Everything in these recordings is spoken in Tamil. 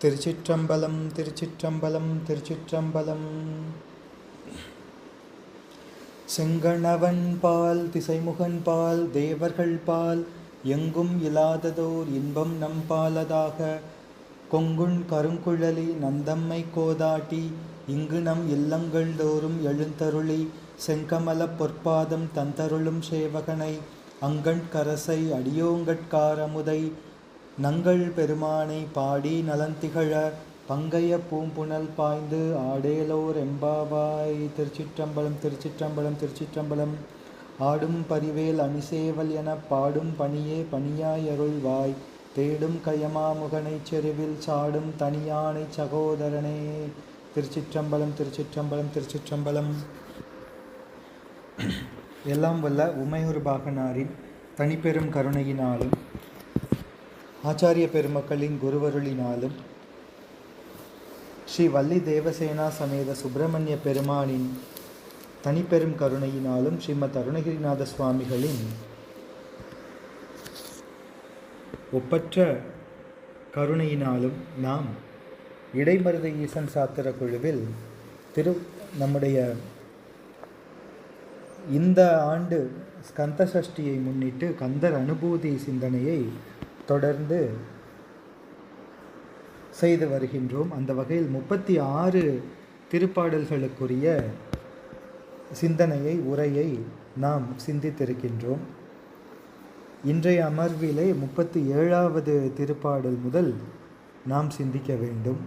திருச்சிற்றம்பலம் திருச்சிற்றம்பலம் திருச்சிற்றம்பலம். செங்கணவன் பால் திசைமுகன் பால் தேவர்கள் பால் எங்கும் இலாததோர் இன்பம் நம்பாலதாக கொங்குண் கருங்குழலி நந்தம்மை கோதாட்டி இங்கு நம் இல்லங்கள் தோறும் எழுந்தருளி செங்கமல பொற்பாதம் தந்தருளும் சேவகனை அங்கண் கரசை அடியோங்கட்காரமுதை நங்கள் பெருமானை பாடி நலந்திகழ பங்கைய பூம்புணல் பாய்ந்து ஆடேலோர் எம்பாவாய். திருச்சிற்றம்பலம் திருச்சிற்றம்பலம் திருச்சிற்றம்பலம். ஆடும் பரிவேல் அணிசேவல் என பாடும் பணியே பணியாய் அருள்வாய் தேடும் கயமாமுகனை செருவில் சாடும் தனியானை சகோதரனே. திருச்சிற்றம்பலம் திருச்சிற்றம்பலம் திருச்சிற்றம்பலம். எல்லாம் வல்ல உமையூர் பாகனாரின் தனிப்பெரும் கருணையினாலும் ஆச்சாரிய பெருமக்களின் குருவருளினாலும் ஸ்ரீ வள்ளி தேவசேனா சமேத சுப்பிரமணிய பெருமானின் தனிப்பெரும் கருணையினாலும் ஸ்ரீமத் அருணகிரிநாத சுவாமிகளின் ஒப்பற்ற கருணையினாலும் நாம் இடைமருத ஈசன் சாத்திர குழுவில் நம்முடைய இந்த ஆண்டு ஸ்கந்த சஷ்டியை முன்னிட்டு கந்தர் அனுபூதி சிந்தனையை தொடர்ந்து செய்து வருகின்றோம். அந்த வகையில் 36 திருப்பாடல்களுக்குரிய சிந்தனையை உரையை நாம் சிந்தித்திருக்கின்றோம். இன்றைய அமர்விலே 37வது திருப்பாடல் முதல் நாம் சிந்திக்க வேண்டும்.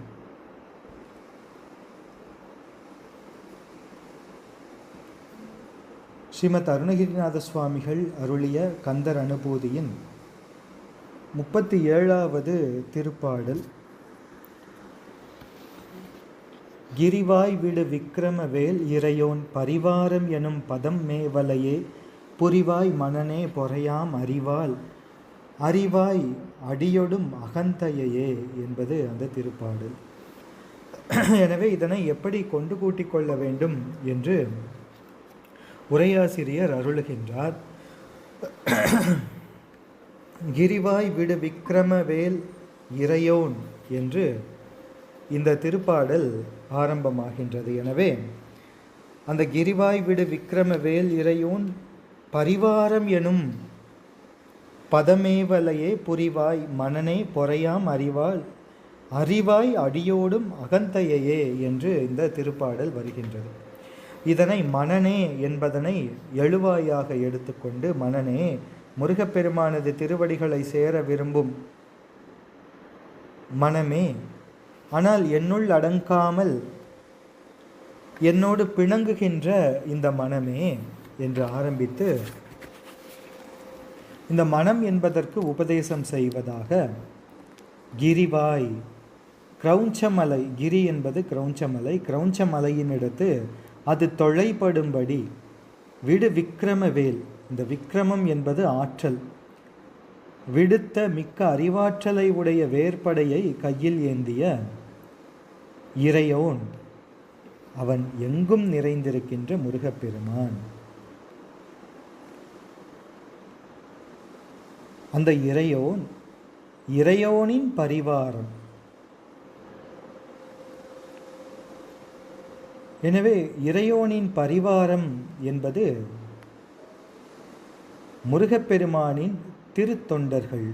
ஸ்ரீமத் அருணகிரிநாத சுவாமிகள் அருளிய கந்தர் அனுபூதியின் 37வது திருப்பாடல். கிரிவாய் விடு விக்கிரமவேல் இறையோன் பரிவாரம் எனும் பதம் மேவலையே புரிவாய் மனனே பொறையாம் அறிவால் அறிவாய் அடியொடும் அகந்தையே என்பது அந்த திருப்பாடல். எனவே இதனை எப்படி கொண்டு கூட்டிக் கொள்ள வேண்டும் என்று உரையாசிரியர் அருளுகின்றார். கிரிவாய் விடு விக்கிரமவேல் இறையோன் என்று இந்த திருப்பாடல் ஆரம்பமாகின்றது. எனவே அந்த கிரிவாய் விடு விக்கிரமவேல் இறையோன் பரிவாரம் எனும் பதமேவலையே புரிவாய் மனனே பொறையாம் அறிவால் அறிவாய் அடியோடும் அகந்தையே என்று இந்த திருப்பாடல் வருகின்றது. இதனை மனனே என்பதனை எழுவாயாக எடுத்துக்கொண்டு மனனே முருகப்பெருமானது திருவடிகளை சேர விரும்பும் மனமே, ஆனால் என்னுள் அடங்காமல் என்னோடு பிணங்குகின்ற இந்த மனமே என்று ஆரம்பித்து இந்த மனம் என்பதற்கு உபதேசம் செய்வதாக கிரிவாய் கிரௌஞ்சமலை, கிரி என்பது கிரௌஞ்சமலை, கிரௌஞ்சமலையினிடத்து அது தொலைப்படும்படி விடு விக்கிரமவேல், இந்த விக்கிரமம் என்பது ஆற்றல், விடுத்த மிக்க அறிவாற்றலை உடைய வேற்படையை கையில் ஏந்திய இறையோன், அவன் எங்கும் நிறைந்திருக்கின்ற முருகப்பெருமான். அந்த இறையோன் இறையோனின் பரிவாரம். எனவே இறையோனின் பரிவாரம் என்பது முருகப்பெருமானின் திருத்தொண்டர்கள்.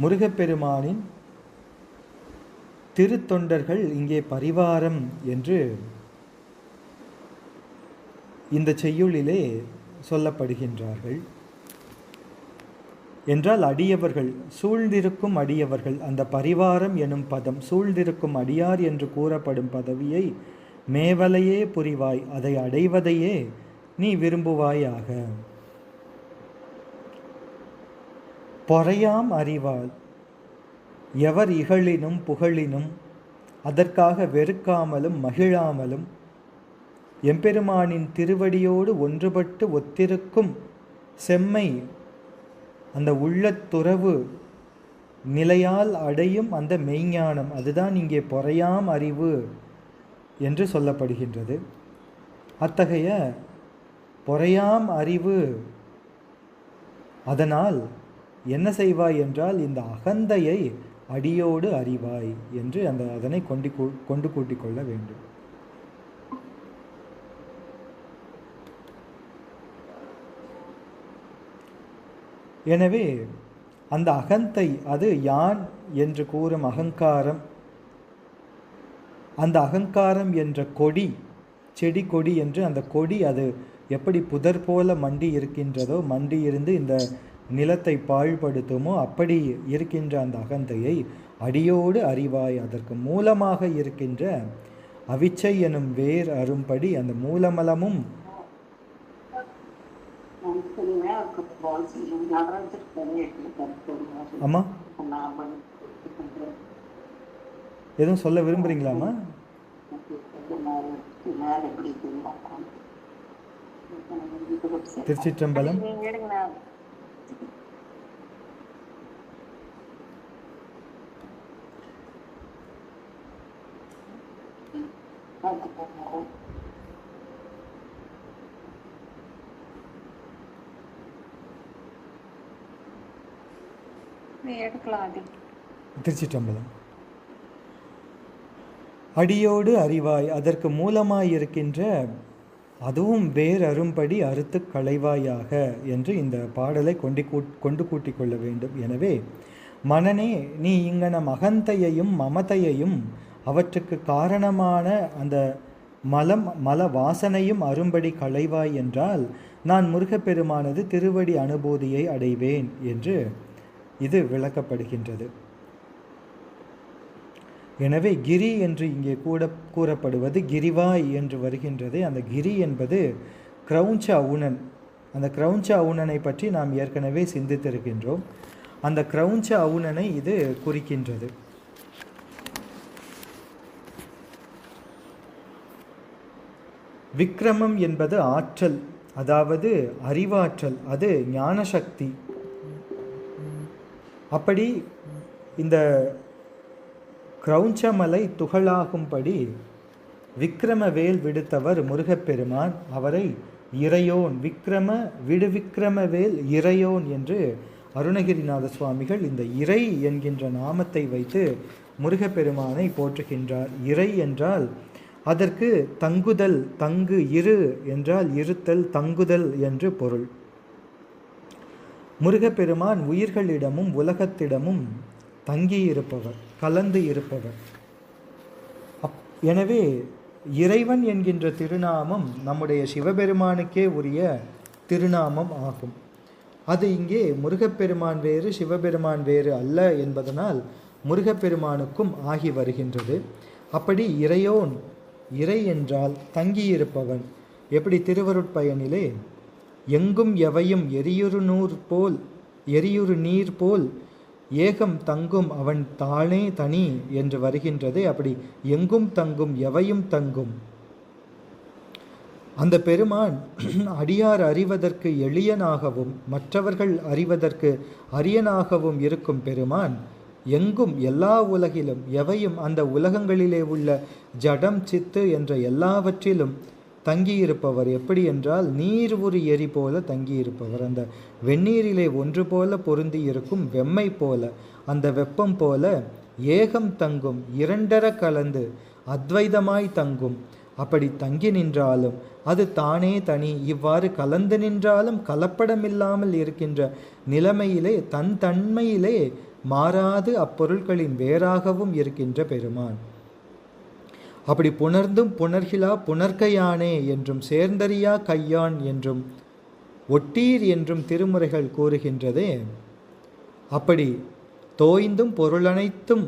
முருகப்பெருமானின் திருத்தொண்டர்கள் இங்கே பரிவாரம் என்று இந்த செய்யுளிலே சொல்லப்படுகின்றார்கள். என்றால் அடியவர்கள், சூழ்ந்திருக்கும் அடியவர்கள். அந்த பரிவாரம் எனும் பதம் சூழ்ந்திருக்கும் அடியார் என்று கூறப்படும் பதவியை மேவலையே புரிவாய், அதை அடைவதையே நீ விரும்புவாயாக. பொறையாம் அறிவால் எவர் இகழினும் புகழினும் அதற்காக வெறுக்காமலும் மகிழாமலும் எம்பெருமானின் திருவடியோடு ஒன்றுபட்டு ஒத்திருக்கும் செம்மை, அந்த உள்ளத்துறவு நிலையால் அடையும் அந்த மெய்ஞானம், அதுதான் இங்கே பொறையாம் அறிவு என்று சொல்லப்படுகின்றது. அத்தகைய பொறையாம் அறிவு, அதனால் என்ன செய்வாய் என்றால் இந்த அகந்தையை அடியோடு அறிவாய் என்று அதனை கொண்டு கூட்டிக் கொள்ள வேண்டும். எனவே அந்த அகந்தை, அது யான் என்று கூறும் அகங்காரம், அந்த அகங்காரம் என்ற கொடி, செடி கொடி என்று அந்த கொடி அது எப்படி புதர் போல மண்டி இருக்கின்றதோ, மண்டி இருந்து இந்த நிலத்தை பாழ்படுத்துமோ அப்படி இருக்கின்ற அந்த அகந்தையை அடியோடு அறிவாய். அதற்கு மூலமாக இருக்கின்ற அவிச்சை எனும் வேர் அரும்படி அந்த மூலமலமும் அம்மா எதுவும் சொல்ல விரும்புறீங்களாம்மா? திருச்சிற்றம்பலம். திருச்சிற்றம்பலம். அடியோடு அறிவாய், அதற்கு மூலமாயிருக்கின்ற அதுவும் வேர் அரும்படி அறுத்து களைவாயாக என்று இந்த பாடலை கொண்டு கூட்டிக் கொள்ள வேண்டும். எனவே மனனே, நீ இங்கனம் அகந்தையையும் மமதையையும் அவற்றுக்கு காரணமான அந்த மல வாசனையும் அரும்படி களைவாய் என்றால் நான் முருகப்பெருமானது திருவடி அனுபூதியை அடைவேன் என்று இது விளக்கப்படுகின்றது. எனவே கிரி என்று இங்கே கூறப்படுவது கிரிவாய் என்று வருகின்றது. அந்த கிரி என்பது கிரௌஞ்ச அவுணன். அந்த கிரௌஞ்ச அவுணனை பற்றி நாம் ஏற்கனவே சிந்தித்திருக்கின்றோம். அந்த கிரௌஞ்ச அவுணனை இது குறிக்கின்றது. விக்ரமம் என்பது ஆற்றல், அதாவது அறிவாற்றல், அது ஞானசக்தி. அப்படி இந்த கிரௌஞ்சமலை துகளாகும்படி விக்ரமவேல் விடுத்தவர் முருகப்பெருமான். அவரை இறையோன், விடுவிக்ரமவேல் இறையோன் என்று அருணகிரிநாத சுவாமிகள் இந்த இறை என்கின்ற நாமத்தை வைத்து முருகப்பெருமானை போற்றுகின்றார். இறை என்றால் அதற்கு தங்குதல், தங்கு, இரு என்றால் இருத்தல், தங்குதல் என்று பொருள். முருகப்பெருமான் உயிர்களிடமும் உலகத்திடமும் தங்கியிருப்பவர், கலந்து இருப்பவர். எனவே இறைவன் என்கின்ற திருநாமம் நம்முடைய சிவபெருமானுக்கே உரிய திருநாமம் ஆகும். அது இங்கே முருகப்பெருமான் வேறு சிவபெருமான் வேறு அல்ல என்பதனால் முருகப்பெருமானுக்கும் ஆகி வருகின்றது. அப்படி இறையோன், இறை என்றால் தங்கியிருப்பவன். எப்படி திருவருட்பயனிலே எங்கும் எவையும் எரியுறு நீர் போல் ஏகம் தங்கும் அவன் தானே தனி என்று வருகின்றது. அப்படி எங்கும் தங்கும், எவையும் தங்கும் அந்த பெருமான் அடியார் அறிவதற்கு எளியனாகவும் மற்றவர்கள் அறிவதற்கு அரியனாகவும் இருக்கும் பெருமான் எங்கும், எல்லா உலகிலும், எவையும் அந்த உலகங்களிலே உள்ள ஜடம் சித்து என்ற எல்லாவற்றிலும் தங்கியிருப்பவர். எப்படி என்றால் நீர் ஒரு எரி போல தங்கியிருப்பவர். அந்த வெந்நீரிலே ஒன்று போல பொருந்தி இருக்கும் வெம்மை போல, அந்த வெப்பம் போல ஏகம் தங்கும், இரண்டர கலந்து அத்வைதமாய் தங்கும். அப்படி தங்கி நின்றாலும் அது தானே தனி. இவ்வாறு கலந்து நின்றாலும் கலப்படமில்லாமல் இருக்கின்ற நிலைமையிலே தன் தன்மையிலே மாறாது அப்பொருட்களின் வேறாகவும் இருக்கின்ற பெருமான். அப்படி புணர்ந்தும் புணர்கிலா புணர்க்கையானே என்றும் சேர்ந்தறியா கையான் என்றும் ஒட்டீர் என்றும் திருமுறைகள் கூறுகின்றதே. அப்படி தோய்ந்தும் பொருளனைத்தும்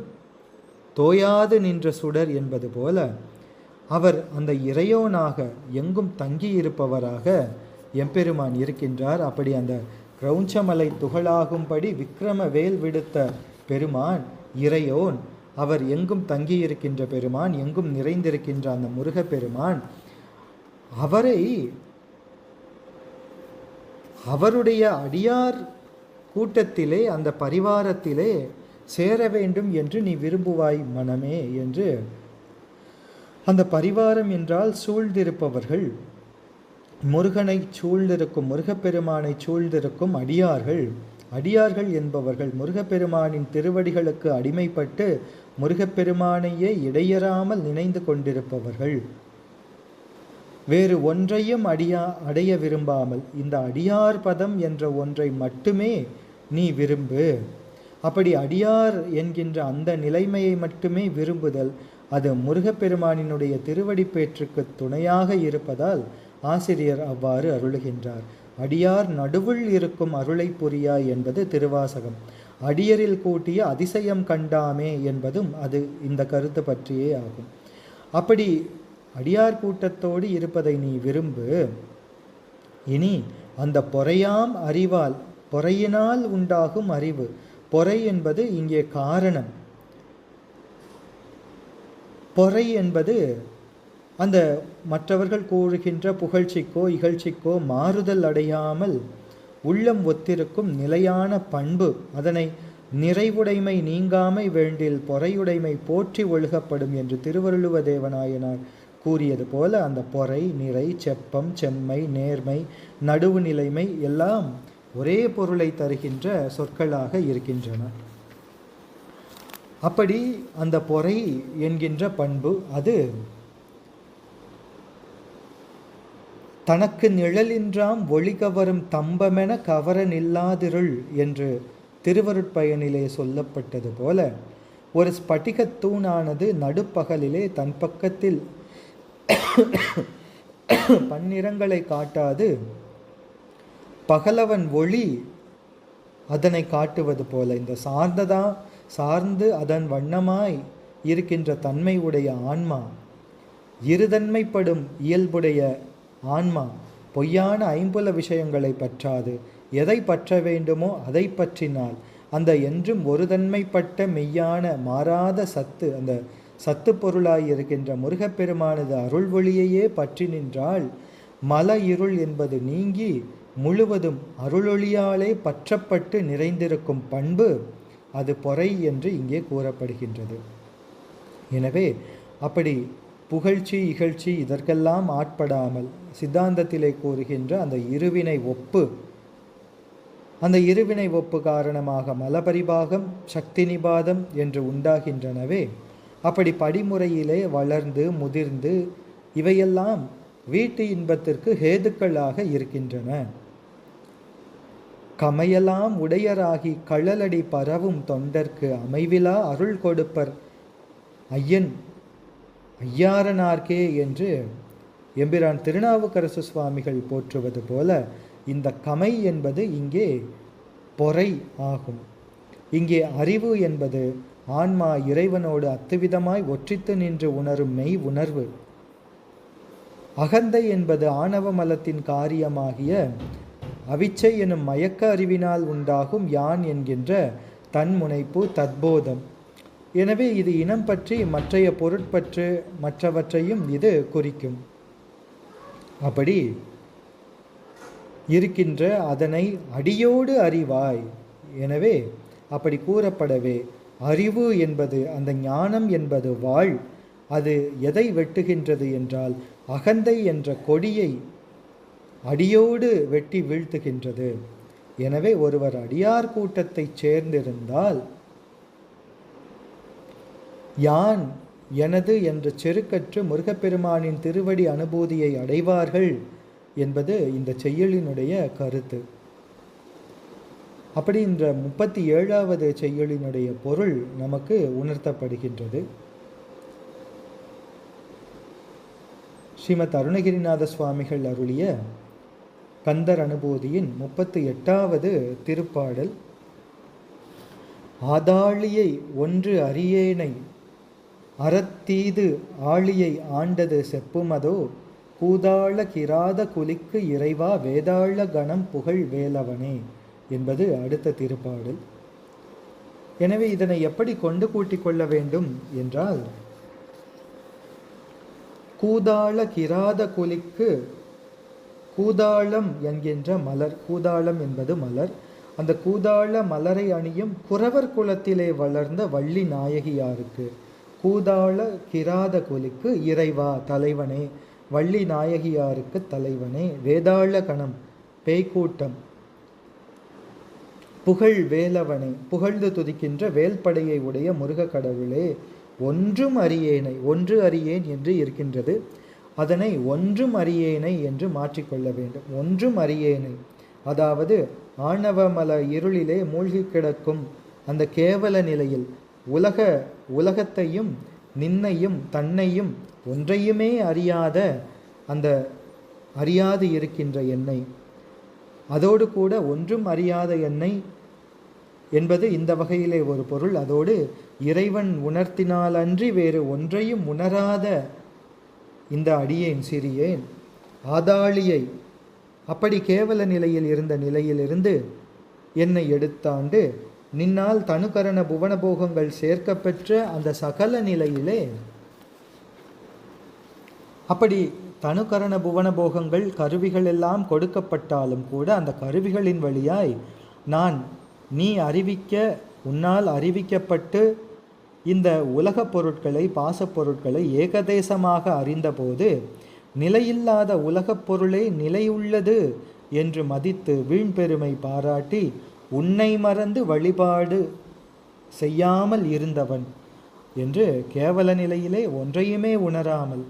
தோயாது நின்ற சுடர் என்பது போல அவர் அந்த இறையோனாக எங்கும் தங்கியிருப்பவராக எம்பெருமான் இருக்கின்றார். அப்படி அந்த கிரௌஞ்சமலை துகளாகும்படி விக்ரமவேல் விடுத்த பெருமான் இறையோன். அவர் எங்கும் தங்கியிருக்கின்ற பெருமான், எங்கும் நிறைந்திருக்கின்ற அந்த முருகப்பெருமான். அவரை அவருடைய அடியார் கூட்டத்திலே, அந்த பரிவாரத்திலே சேர வேண்டும் என்று நீ விரும்புவாய் மனமே என்று. அந்த பரிவாரம் என்றால் சூழ்ந்திருப்பவர்கள், முருகனை சூழ்ந்திருக்கும், முருகப்பெருமானை சூழ்ந்திருக்கும் அடியார்கள். அடியார்கள் என்பவர்கள் முருகப்பெருமானின் திருவடிகளுக்கு அடிமைப்பட்டு முருகப்பெருமானையே இடையறாமல் நினைந்து கொண்டிருப்பவர்கள். வேறு ஒன்றையும் அடைய விரும்பாமல் இந்த அடியார் பதம் என்ற ஒன்றை மட்டுமே நீ விரும்பு. அப்படி அடியார் என்கின்ற அந்த நிலைமையை மட்டுமே விரும்புதல் அது முருகப்பெருமானினுடைய திருவடி பேற்றுக்கு துணையாக இருப்பதால் ஆசிரியர் அவ்வாறு அருளுகின்றார். அடியார் நடுவுள் இருக்கும் அருளை புரியாய் என்பது திருவாசகம். அடியரில் கூட்டிய அதிசயம் கண்டாமே என்பதும் அது இந்த கருத்து பற்றியே ஆகும். அப்படி அடியார் கூட்டத்தோடு இருப்பதை நீ விரும்பு. இனி அந்த பொறையாம் அறிவால், பொறையினால் உண்டாகும் அறிவு, பொறை என்பது இங்கே காரணம். பொறை என்பது அந்த மற்றவர்கள் கூறுகின்ற புகழ்ச்சிக்கோ இகழ்ச்சிக்கோ மாறுதல் அடையாமல் உள்ளம் ஒத்திருக்கும் நிலையான பண்பு. அதனை நிறைவுடைமை நீங்காமை வேண்டில் பொறையுடைமை போற்றி ஒழுகப்படும் என்று திருவள்ளுவ தேவநாயனார் கூறியது போல அந்த பொறை, நிறை, செப்பம், செம்மை, நேர்மை, நடுவு நிலைமை எல்லாம் ஒரே பொருளை தருகின்ற சொற்களாக இருக்கின்றன. அப்படி அந்த பொறை என்கின்ற பண்பு அது தனக்கு நிழலின்றாம் ஒளிகவரும் தம்பமென கவர நில்லாதிருள் என்று திருவருட்பயனிலே சொல்லப்பட்டது போல ஒரு ஸ்பட்டிகத் தூணானது நடுப்பகலிலே தன் பக்கத்தில் பன்னிறங்களை காட்டாது பகலவன் ஒளி அதனை காட்டுவது போல இந்த சார்ந்து அதன் வண்ணமாய் இருக்கின்ற தன்மை உடைய ஆன்மா, இருதன்மைப்படும் இயல்புடைய ஆன்மா பொய்யான ஐம்புல விஷயங்களை பற்றாது எதை பற்ற வேண்டுமோ அதை பற்றினால் அந்த என்றும் ஒரு தன்மைப்பட்ட மெய்யான மாறாத சத்து, அந்த சத்து பொருளாய் இருக்கின்ற முருகப்பெருமானது அருள் ஒளியையே பற்றி நின்றால் மல இருள் என்பது நீங்கி முழுவதும் அருளொளியாலே பற்றப்பட்டு நிறைந்திருக்கும் பண்பு அது பொறை என்று இங்கே கூறப்படுகின்றது. எனவே அப்படி புகழ்ச்சி இகழ்ச்சி இதற்கெல்லாம் ஆட்படாமல் சித்தாந்தத்திலே கூறுகின்ற அந்த இருவினை ஒப்பு, அந்த இருவினை ஒப்பு காரணமாக மலபரிபாகம் சக்தி நிபாதம் என்று உண்டாகின்றனவே, அப்படி படிமுறையிலே வளர்ந்து முதிர்ந்து இவையெல்லாம் வீட்டு இன்பத்திற்கு ஹேதுக்களாக இருக்கின்றன. கமையெல்லாம் உடையராகி கழலடி பரவும் தொண்டர்க்கு அமைவிலா அருள் கொடுப்பர் ஐயாரனார்க்கே என்று எம்பிரான் திருநாவுக்கரசு சுவாமிகள் போற்றுவது போல இந்த கமை என்பது இங்கே பொறை ஆகும். இங்கே அறிவு என்பது ஆன்மா இறைவனோடு அத்துவிதமாய் ஒற்றித்து நின்று உணரும் மெய் உணர்வு. அகந்தை என்பது ஆணவ மலத்தின் காரியமாகிய அவிச்சை எனும் மயக்க அறிவினால் உண்டாகும் யான் என்கின்ற தன்முனைப்பு தத்போதம். எனவே இது இனம் பற்றி மற்றைய பொருட்பற்று மற்றவற்றையும் இது குறிக்கும். அப்படி இருக்கின்ற அதனை அடியோடு அறிவாய். எனவே அப்படி கூறப்படவே அறிவு என்பது அந்த ஞானம் என்பது வாழ். அது எதை வெட்டுகின்றது என்றால் அகந்தை என்ற கொடியை அடியோடு வெட்டி வீழ்த்துகின்றது. எனவே ஒருவர் அடியார் கூட்டத்தை சேர்ந்திருந்தால் யான் எனது என்ற செருக்கற்று முருகப்பெருமானின் திருவடி அனுபூதியை அடைவார்கள் என்பது இந்த செய்யுளினுடைய கருத்து. அப்படி இந்த 37வது செய்யுளினுடைய பொருள் நமக்கு உணர்த்தப்படுகின்றது. ஸ்ரீமத் அருணகிரிநாத சுவாமிகள் அருளிய கந்தர் அனுபூதியின் 38வது திருப்பாடல். ஆதாளியை ஒன்று அறியேனை அறத்தீது ஆளியை ஆண்டது செப்புமதோ கூதாள கிராத குலிக்கு இறைவா வேதாள கணம் புகழ் வேலவனே என்பது அடுத்த திருப்பாடல். எனவே இதனை எப்படி கொண்டு கூட்டிக் கொள்ள வேண்டும் என்றால், கூதாள கிராத குலிக்கு, கூதாளம் என்கின்ற மலர், கூதாளம் என்பது மலர், அந்த கூதாள மலரை அணியும் குறவர் குலத்திலே வளர்ந்த வள்ளி நாயகியாருக்கு, கூதாள கிராத குலிக்கு இறைவா தலைவனே, வள்ளி நாயகியாருக்கு தலைவனே, வேதாள கணம் பேய்க்கூட்டம் புகழ் வேலவனே, புகழ்ந்து துதிக்கின்ற வேல்படையை உடைய முருக கடவுளே, ஒன்றும் அறியேனை, ஒன்று அறியேன் என்று இருக்கின்றது, அதனை ஒன்றும் அறியேனை என்று மாற்றிக்கொள்ள வேண்டும். ஒன்றும் அறியேனை, அதாவது ஆணவமல இருளிலே மூழ்கி கிடக்கும் அந்த கேவல நிலையில் உலகத்தையும் நின்னையும் தன்னையும் ஒன்றையுமே அறியாத அந்த அறியாது இருக்கின்ற என்னை, அதோடு கூட ஒன்றும் அறியாத என்னை என்பது இந்த வகையிலே ஒரு பொருள். அதோடு இறைவன் உணர்த்தினாலன்றி வேறு ஒன்றையும் உணராத இந்த அடியேன் சிறியேன் ஆதாளியை, அப்படி கேவல நிலையில் இருந்த நிலையிலிருந்து என்னை எடுத்தாண்டு நின்னால் தனுகரண புவனபோகங்கள் சேர்க்கப்பெற்ற அந்த சகல நிலையிலே, அப்படி தனுகரண புவனபோகங்கள் கருவிகள் எல்லாம் கொடுக்கப்பட்டாலும் கூட அந்த கருவிகளின் வழியாய் நீ உன்னால் அறிவிக்கப்பட்டு இந்த உலகப் பொருட்களை பாசப்பொருட்களை ஏகதேசமாக அறிந்தபோது நிலையில்லாத உலகப் பொருளே நிலையுள்ளது என்று மதித்து வீண்பெருமை பாராட்டி உன்னை மறந்து வழிபாடு செய்யாமல் இருந்தவன் என்று கேவல நிலையிலே ஒன்றையுமே உணராமல்,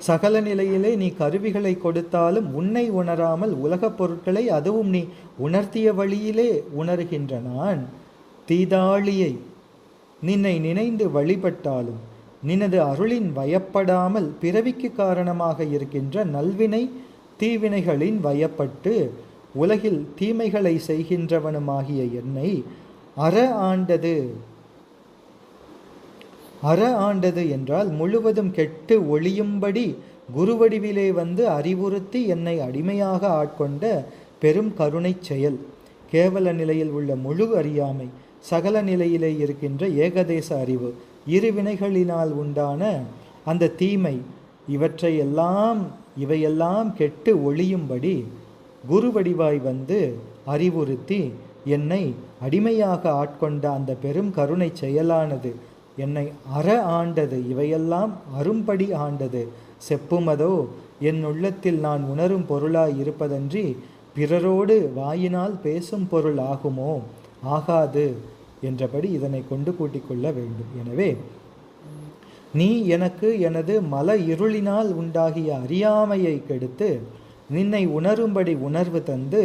சகல நிலையிலே நீ கருவிகளை கொடுத்தாலும் உன்னை உணராமல் உலகப் பொருட்களை அதுவும் நீ உணர்த்திய வழியிலே உணர்கின்ற நான் தீதாளியை நின்னை நினைந்து வழிபட்டாலும் நினது அருளின் வயப்படாமல் பிறவிக்கு காரணமாக இருக்கின்ற நல்வினை தீவினைகளின் வயப்பட்டு உலகில் தீமைகளை செய்கின்றவனுமாகிய என்னை அற ஆண்டது என்றால் முழுவதும் கெட்டு ஒளியும்படி குருவடிவிலே வந்து அறிவுறுத்தி என்னை அடிமையாக ஆட்கொண்ட பெரும் கருணை செயல். கேவல நிலையில் உள்ள முழு அறியாமை, சகல நிலையிலே இருக்கின்ற ஏகதேச அறிவு, இருவினைகளினால் உண்டான அந்த தீமை, இவையெல்லாம் கெட்டு ஒளியும்படி குருவடிவாய் வந்து அறிவுறுத்தி என்னை அடிமையாக ஆட்கொண்ட அந்த பெரும் கருணை செயலானது என்னை அற ஆண்டது, இவையெல்லாம் அரும்படி ஆண்டது. செப்புமதோ என் உள்ளத்தில் நான் உணரும் பொருளாய் இருப்பதன்றி பிறரோடு வாயினால் பேசும் பொருள் ஆகுமோ? ஆகாது என்றபடி இதனை கொண்டு கூட்டிக் கொள்ள வேண்டும். எனவே நீ எனக்கு எனது மல இருளினால் உண்டாகிய அறியாமையை கெடுத்து நின்னை உணரும்படி உணர்வு தந்து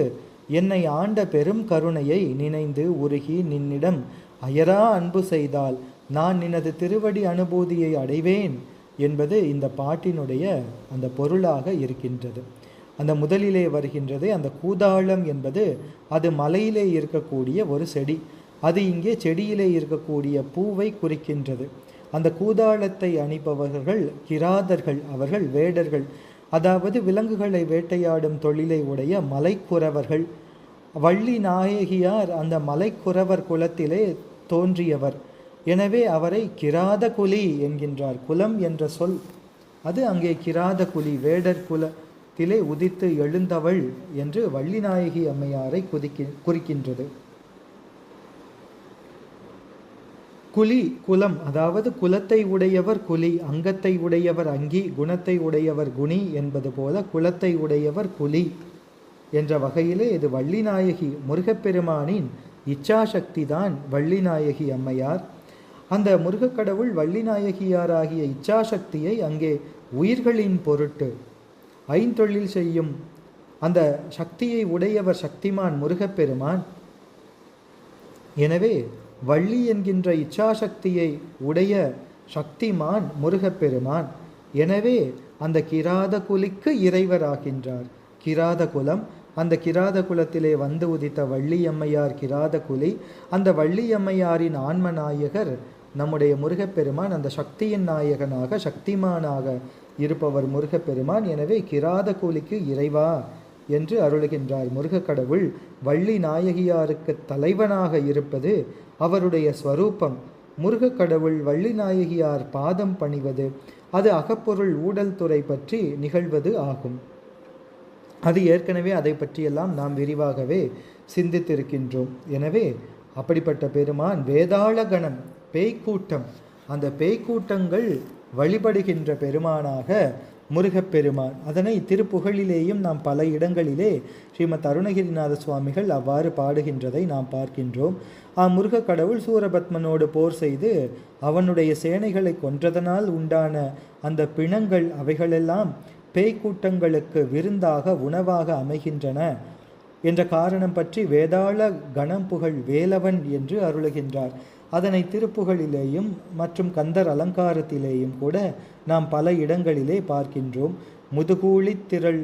என்னை ஆண்ட பெரும் கருணையை நினைந்து உருகி நின்னிடம் அயரா அன்பு செய்தால் நான் நினது திருவடி அனுபூதியை அடைவேன் என்பது இந்த பாட்டினுடைய அந்த பொருளாக இருக்கின்றது. அந்த முதலிலே வருகின்றது அந்த கூதாளம் என்பது அது மலையிலே இருக்கக்கூடிய ஒரு செடி, அது இங்கே செடியிலே இருக்கக்கூடிய பூவை குறிக்கின்றது. அந்த கூதாளத்தை அணிபவர்கள் கிராதர்கள், அவர்கள் வேடர்கள், அதாவது விலங்குகளை வேட்டையாடும் தொழிலை உடைய மலைக்குறவர்கள். வள்ளி நாயகியார் அந்த மலைக்குறவர் குலத்திலே தோன்றியவர். எனவே அவரை கிராத குலி என்கின்றார். குலம் என்ற சொல் அது அங்கே கிராத குலி, வேடர் குலத்திலே உதித்து எழுந்தவள் என்று வள்ளி நாயகி அம்மையாரை குறிக்கின்றது. குலி குலம், அதாவது குலத்தை உடையவர் குலி, அங்கத்தை உடையவர் அங்கி, குணத்தை உடையவர் குணி என்பது போல குலத்தை உடையவர் குலி என்ற வகையிலே இது வள்ளிநாயகி முருகப்பெருமானின் இச்சாசக்தி தான் வள்ளிநாயகி அம்மையார். அந்த முருகக்கடவுள் வள்ளிநாயகியாராகிய இச்சாசக்தியை அங்கே உயிர்களின் பொருட்டு ஐந்தொழில் செய்யும் அந்த சக்தியை உடையவர் சக்திமான் முருகப்பெருமான். எனவே வள்ளி என்கின்ற இச்சாசக்தியை உடைய சக்திமான் முருகப்பெருமான். எனவே அந்த கிராத குலிக்கு இறைவராகின்றார். கிராத குலம், அந்த கிராத குலத்திலே வந்து உதித்த வள்ளியம்மையார் கிராத குலி. அந்த வள்ளியம்மையாரின் ஆன்ம நாயகர் நம்முடைய முருகப்பெருமான். அந்த சக்தியின் நாயகனாக சக்திமானாக இருப்பவர் முருகப்பெருமான். எனவே கிராத குலிக்கு இறைவா என்று அருளுகின்றார் முருகக்கடவுள். வள்ளி நாயகியாருக்கு தலைவனாக இருப்பது அவருடைய ஸ்வரூபம். முருகக்கடவுள் வள்ளி நாயகியார் பாதம் பணிவது அது அகப்பொருள் ஊடல் துறை பற்றி நிகழ்வது ஆகும். அது ஏற்கனவே அதை பற்றியெல்லாம் நாம் விரிவாகவே சிந்தித்திருக்கின்றோம். எனவே அப்படிப்பட்ட பெருமான் வேதாள கணம், பேய்க்கூட்டம், அந்த பேய்க்கூட்டங்கள் வழிபடுகின்ற பெருமானாக முருகப்பெருமான். அதனை திருப்புகழிலேயும் நாம் பல இடங்களிலே ஸ்ரீமத் அருணகிரிநாத சுவாமிகள் அவ்வாறு பாடுகின்றதை நாம் பார்க்கின்றோம். முருக கடவுள் சூரபத்மனோடு போர் செய்து அவனுடைய சேனைகளை கொன்றதனால் உண்டான அந்த பிணங்கள் அவைகளெல்லாம் பேய்க்கூட்டங்களுக்கு விருந்தாக உணவாக அமைகின்றன என்ற காரணம் பற்றி வேதாள கணம்புகழ் வேலவன் என்று அருளுகின்றார். அதனை திருப்புகழிலேயும் மற்றும் கந்தர் அலங்காரத்திலேயும் கூட நாம் பல இடங்களிலே பார்க்கின்றோம். முதுகூழி திரள்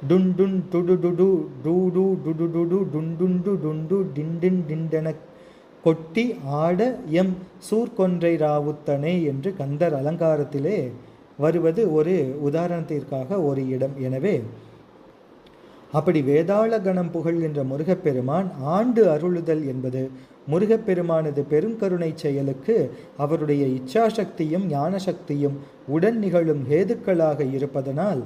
டுண்டுன் டுடுடுடு டூடு டுடுடுடு டுண்டுண்டு டுண்டு டிண்டின் டிண்டென கொட்டி ஆட எம் சூர்கொன்றை ராவுத்தனே என்று கந்தர் அலங்காரத்திலே வருவது ஒரு உதாரணத்திற்காக ஒரு இடம். எனவே அப்படி வேதாள கணம் புகழ் என்ற முருகப்பெருமான் ஆண்டு அருளுதல் என்பது முருகப்பெருமானது பெருங்கருணை செயலுக்கு அவருடைய இச்சாசக்தியும் ஞானசக்தியும் உடன் நிகழும் ஹேதுக்களாக இருப்பதனால்,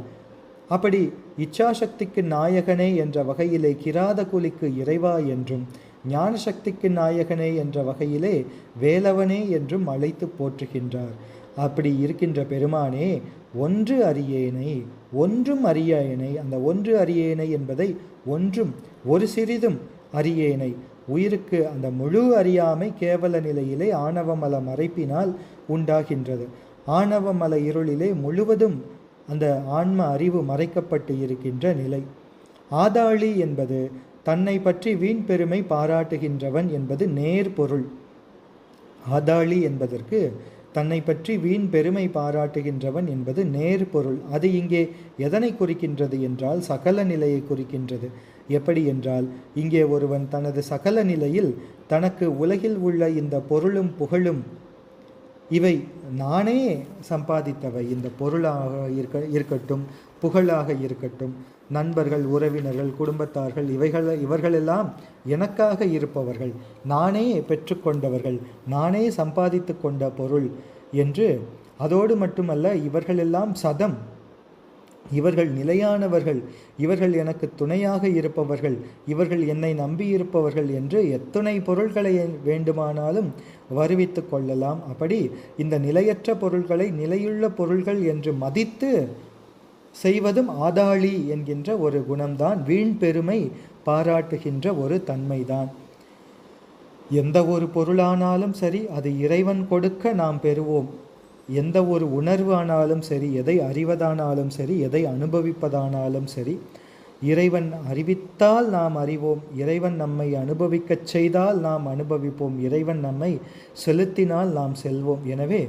அப்படி இச்சாசக்திக்கு நாயகனே என்ற வகையிலே கிராத குலிக்கு இறைவா என்றும், ஞானசக்திக்கு நாயகனே என்ற வகையிலே வேலவனே என்றும் அழைத்து போற்றுகின்றார். அப்படி இருக்கின்ற பெருமானே ஒன்று அறியேனை ஒன்றும் அறியேனை, அந்த ஒன்று அறியேனை என்பதை ஒன்றும் ஒரு சிறிதும் அறியேனை, உயிருக்கு அந்த முழு அறியாமை கேவல நிலையிலே ஆணவமல மறைப்பினால் உண்டாகின்றது. ஆணவமல இருளிலே முழுவதும் அந்த ஆன்ம அறிவு மறைக்கப்பட்டு இருக்கின்ற நிலை. ஆதாளி என்பது தன்னை பற்றி வீண் பெருமை பாராட்டுகின்றவன் என்பது நேர் பொருள். ஆதாளி என்பதற்கு தன்னை பற்றி வீண் பெருமை பாராட்டுகின்றவன் என்பது நேர் பொருள். அது இங்கே எதனை குறிக்கின்றது என்றால் சகல நிலையை குறிக்கின்றது. எப்படி என்றால், இங்கே ஒருவன் தனது சகல நிலையில் தனக்கு உலகில் உள்ள இந்த பொருளும் புகழும் இவை நானே சம்பாதித்தவை, இந்த பொருளாக இருக்கட்டும், புகழாக இருக்கட்டும், நண்பர்கள், உறவினர்கள், குடும்பத்தார்கள், இவர்களெல்லாம் எனக்காக இருப்பவர்கள், நானே பெற்றுக்கொண்டவர்கள், நானே சம்பாதித்து கொண்ட பொருள் என்று. அதோடு மட்டுமல்ல, இவர்களெல்லாம் சதம், இவர்கள் நிலையானவர்கள், இவர்கள் எனக்கு துணையாக இருப்பவர்கள், இவர்கள் என்னை நம்பியிருப்பவர்கள் என்று எத்தனை பொருள்களை வேண்டுமானாலும் வருவித்து கொள்ளலாம். அப்படி இந்த நிலையற்ற பொருள்களை நிலையுள்ள பொருள்கள் என்று மதித்து செய்வதும் ஆதாளி என்கின்ற ஒரு குணம்தான், வீண் பெருமை பாராட்டுகின்ற ஒரு தன்மைதான். எந்த ஒரு பொருளானாலும் சரி, அது இறைவன் கொடுக்க நாம் பெறுவோம். எந்த ஒரு உணர்வு ஆனாலும் சரி, எதை அறிவதானாலும் சரி, எதை அனுபவிப்பதானாலும் சரி, இறைவன் அறிவித்தால் நாம் அறிவோம், இறைவன் நம்மை அனுபவிக்கச் செய்தால் நாம் அனுபவிப்போம், இறைவன் நம்மை செலுத்தினால் நாம் செல்வோம். எனவே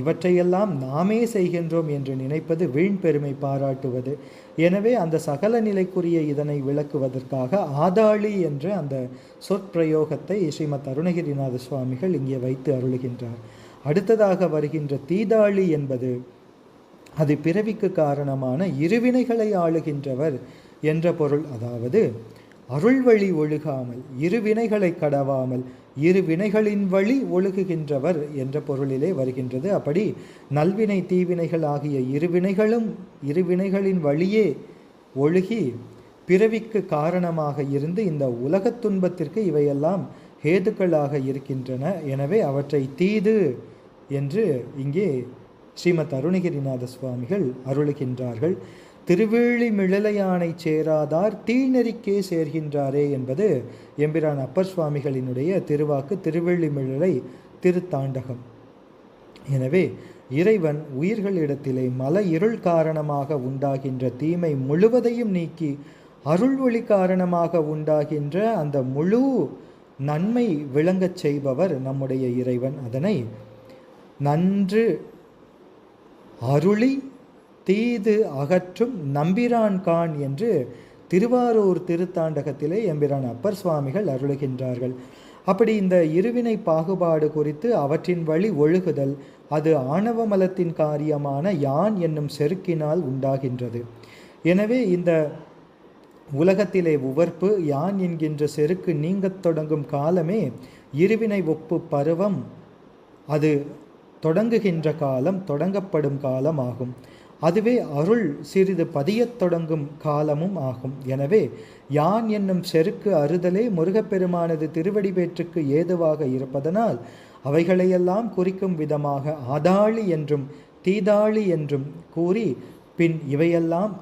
இவற்றையெல்லாம் நாமே செய்கின்றோம் என்று நினைப்பது வீண் பெருமை பாராட்டுவது. எனவே அந்த சகல நிலைக்குரிய இதனை விளக்குவதற்காக ஆதாளி என்ற அந்த சொற்பிரயோகத்தை ஸ்ரீமத் அருணகிரிநாத சுவாமிகள் இங்கே வைத்து அருளுகின்றார். அடுத்ததாக வருகின்ற தீதாளி என்பது அது பிறவிக்கு காரணமான இருவினைகளை ஆளுகின்றவர் என்ற பொருள். அதாவது அருள் வழி ஒழுகாமல், இருவினைகளை கடவாமல், இருவினைகளின் வழி ஒழுகுகின்றவர் என்ற பொருளிலே வருகின்றது. அப்படி நல்வினை தீவினைகள் ஆகிய இருவினைகளின் வழியே ஒழுகி பிறவிக்கு காரணமாக இருந்து இந்த உலகத் துன்பத்திற்கு இவையெல்லாம் ஹேதுக்களாக இருக்கின்றன. எனவே அவற்றை தீது என்று இங்கே ஸ்ரீமத் அருணகிரிநாத சுவாமிகள் அருளுகின்றார்கள். திருவேழி மிழலையானை சேராதார் தீநெறிக்கே சேர்கின்றாரே என்பது எம்பிரான் அப்பர் சுவாமிகளினுடைய திருவாக்கு, திருவேழி மிழலை திருத்தாண்டகம். எனவே இறைவன் உயிர்களிடத்திலே மல இருள் காரணமாக உண்டாகின்ற தீமை முழுவதையும் நீக்கி அருள் ஒளி காரணமாக உண்டாகின்ற அந்த முழு நன்மை விளங்கச் செய்பவர் நம்முடைய இறைவன். அதனை நன்று அருளி தீது அகற்றும் நம்பிரான் கான் என்று திருவாரூர் திருத்தாண்டகத்திலே எம்பிரான் அப்பர் சுவாமிகள் அருளுகின்றார்கள். அப்படி இந்த இருவினை பாகுபாடு குறித்து அவற்றின் வழி ஒழுகுதல் அது ஆணவ மலத்தின் காரியமான யான் என்னும் செருக்கினால் உண்டாகின்றது. எனவே இந்த உலகத்திலே உவர்ப்பு யான் என்கின்ற செருக்கு நீங்கத் தொடங்கும் காலமே இருவினை ஒப்பு பருவம் அது தொடங்குகின்ற காலம், தொடங்கப்படும் காலம் ஆகும். அதுவே அருள் சிறிது பதியத் தொடங்கும் காலமும் ஆகும். எனவே யான் என்னும் செருக்கு அறுதலே முருகப்பெருமானது திருவடி பேற்றுக்கு ஏதுவாக இருப்பதனால் அவைகளையெல்லாம் குறிக்கும் விதமாக ஆதாளி என்றும் தீதாளி என்றும் கூறி பின் இவையெல்லாம்